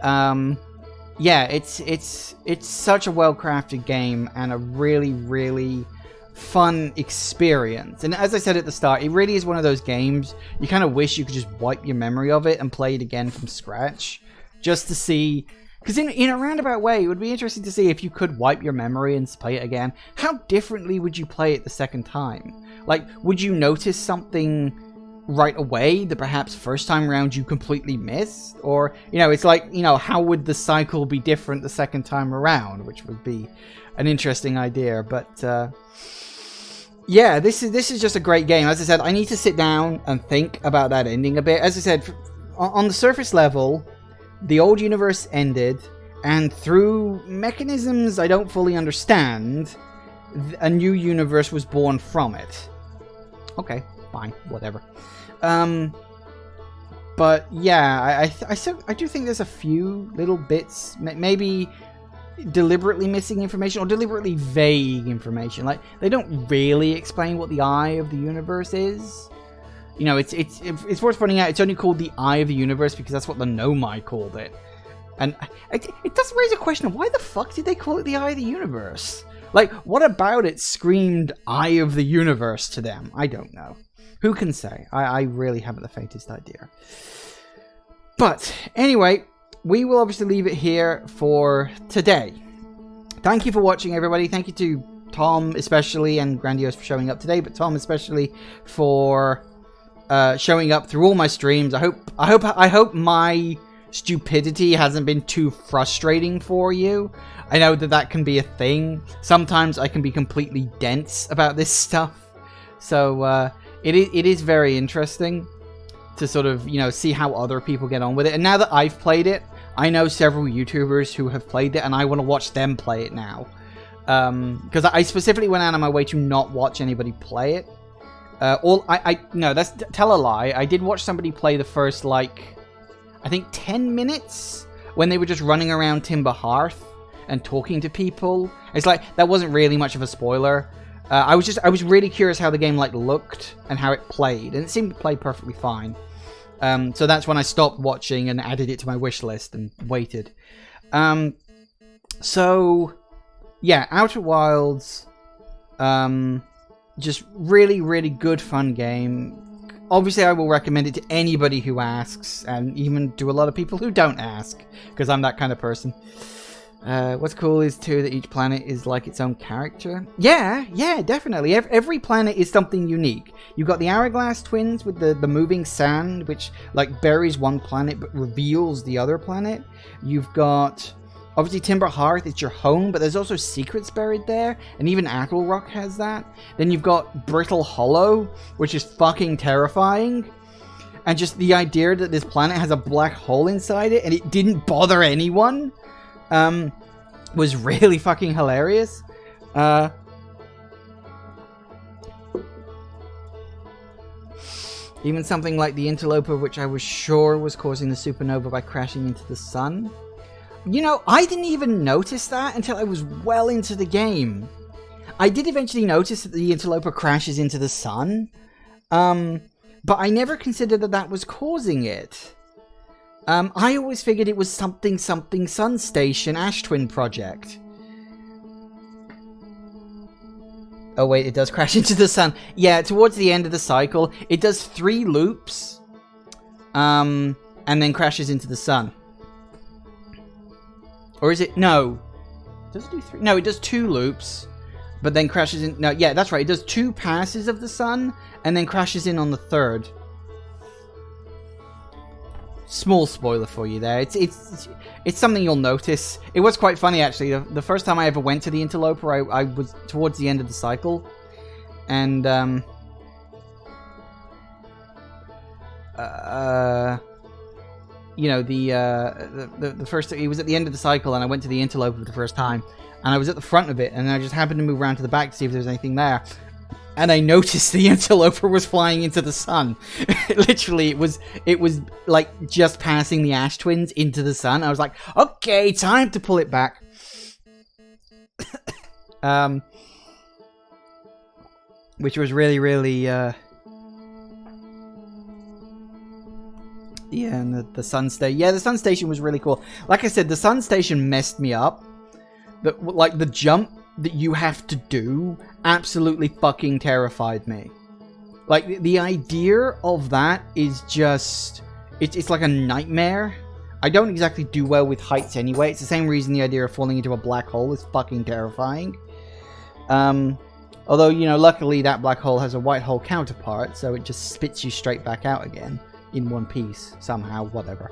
yeah, it's such a well-crafted game and a really, really fun experience. And as I said at the start, it really is one of those games you kind of wish you could just wipe your memory of it and play it again from scratch, just to see. Because in a roundabout way, it would be interesting to see if you could wipe your memory and play it again. How differently would you play it the second time? Like, would you notice something right away that perhaps first time around you completely missed? Or, you know, it's like, you know, how would the cycle be different the second time around? Which would be an interesting idea. But, yeah, this is just a great game. As I said, I need to sit down and think about that ending a bit. As I said, on the surface level, the old universe ended, and through mechanisms I don't fully understand, a new universe was born from it. Okay, fine, whatever. But yeah, I do think there's a few little bits, maybe deliberately missing information or deliberately vague information. Like, they don't really explain what the Eye of the Universe is. You know, it's worth pointing out, it's only called the Eye of the Universe because that's what the Nomai called it. And it does raise a question of why the fuck did they call it the Eye of the Universe? Like, what about it screamed Eye of the Universe to them? I don't know. Who can say? I really haven't the faintest idea. But, anyway, we will obviously leave it here for today. Thank you for watching, everybody. Thank you to Tom especially, and Grandiose for showing up today, but Tom especially for showing up through all my streams. I hope my stupidity hasn't been too frustrating for you. I know that can be a thing. Sometimes I can be completely dense about this stuff. So it is very interesting to sort of, you know, see how other people get on with it. And now that I've played it, I know several YouTubers who have played it, and I want to watch them play it now. Because I specifically went out of my way to not watch anybody play it. No, tell a lie. I did watch somebody play the first, like, I think 10 minutes when they were just running around Timber Hearth and talking to people. It's like, that wasn't really much of a spoiler. I was really curious how the game like looked and how it played, and it seemed to play perfectly fine. So that's when I stopped watching and added it to my wish list and waited. So yeah, Outer Wilds, just really, really good fun game. Obviously, I will recommend it to anybody who asks, and even to a lot of people who don't ask, because I'm that kind of person. What's cool is, too, that each planet is like its own character. Yeah, definitely. Every planet is something unique. You've got the Hourglass Twins with the moving sand, which, like, buries one planet but reveals the other planet. You've got, obviously, Timber Hearth, it's your home, but there's also secrets buried there, and even Attlerock has that. Then you've got Brittle Hollow, which is fucking terrifying. And just the idea that this planet has a black hole inside it, and it didn't bother anyone, was really fucking hilarious. Even something like the Interloper, which I was sure was causing the supernova by crashing into the sun. You know, I didn't even notice that until I was well into the game. I did eventually notice that the Interloper crashes into the sun, but I never considered that that was causing it. I always figured it was something Sun Station Ash Twin project. Oh wait, it does crash into the sun. Yeah, towards the end of the cycle, it does 3 loops, and then crashes into the sun. Or is it? No. Does it do 3? No, it does 2 loops, but then crashes in. No, yeah, that's right. It does 2 passes of the sun, and then crashes in on the 3rd. Small spoiler for you there. It's something you'll notice. It was quite funny, actually. The first time I ever went to the Interloper, I was towards the end of the cycle, and you know, the first, it was at the end of the cycle, and I went to the Interloper for the first time, and I was at the front of it, and I just happened to move around to the back to see if there was anything there. And I noticed the Interloper was flying into the sun. Literally, it was like just passing the Ash Twins into the sun. I was like, okay, time to pull it back. Which was really, really, yeah, and the Sun Station. Yeah, the Sun Station was really cool. Like I said, the Sun Station messed me up. Like, the jump that you have to do absolutely fucking terrified me. Like, the idea of that is just, it's like a nightmare. I don't exactly do well with heights anyway. It's the same reason the idea of falling into a black hole is fucking terrifying. Although, you know, luckily that black hole has a white hole counterpart, so it just spits you straight back out again in one piece somehow, whatever.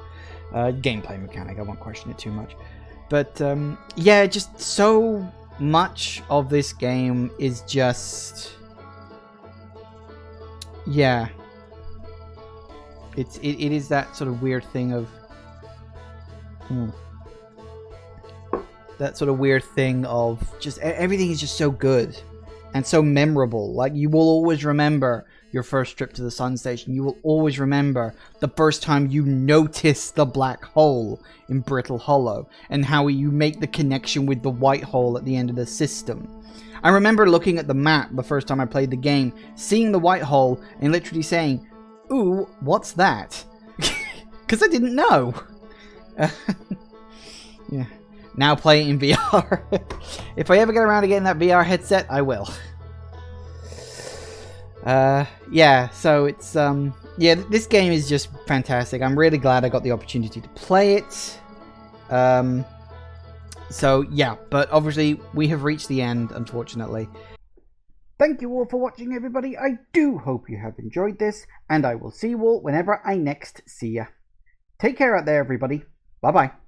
Gameplay mechanic, I won't question it too much. But yeah, just so much of this game is just, yeah, it is that sort of weird thing of just everything is just so good and so memorable. Like, you will always remember your first trip to the Sun Station. You will always remember the first time you noticed the black hole in Brittle Hollow, and how you make the connection with the white hole at the end of the system. I remember looking at the map the first time I played the game, seeing the white hole, and literally saying, ooh, what's that? Because I didn't know. Yeah. Now play it in VR. If I ever get around to getting that VR headset, I will. Yeah, so it's, yeah, this game is just fantastic. I'm really glad I got the opportunity to play it. So, yeah, but obviously we have reached the end, unfortunately. Thank you all for watching, everybody. I do hope you have enjoyed this, and I will see you all whenever I next see ya. Take care out there, everybody. Bye-bye.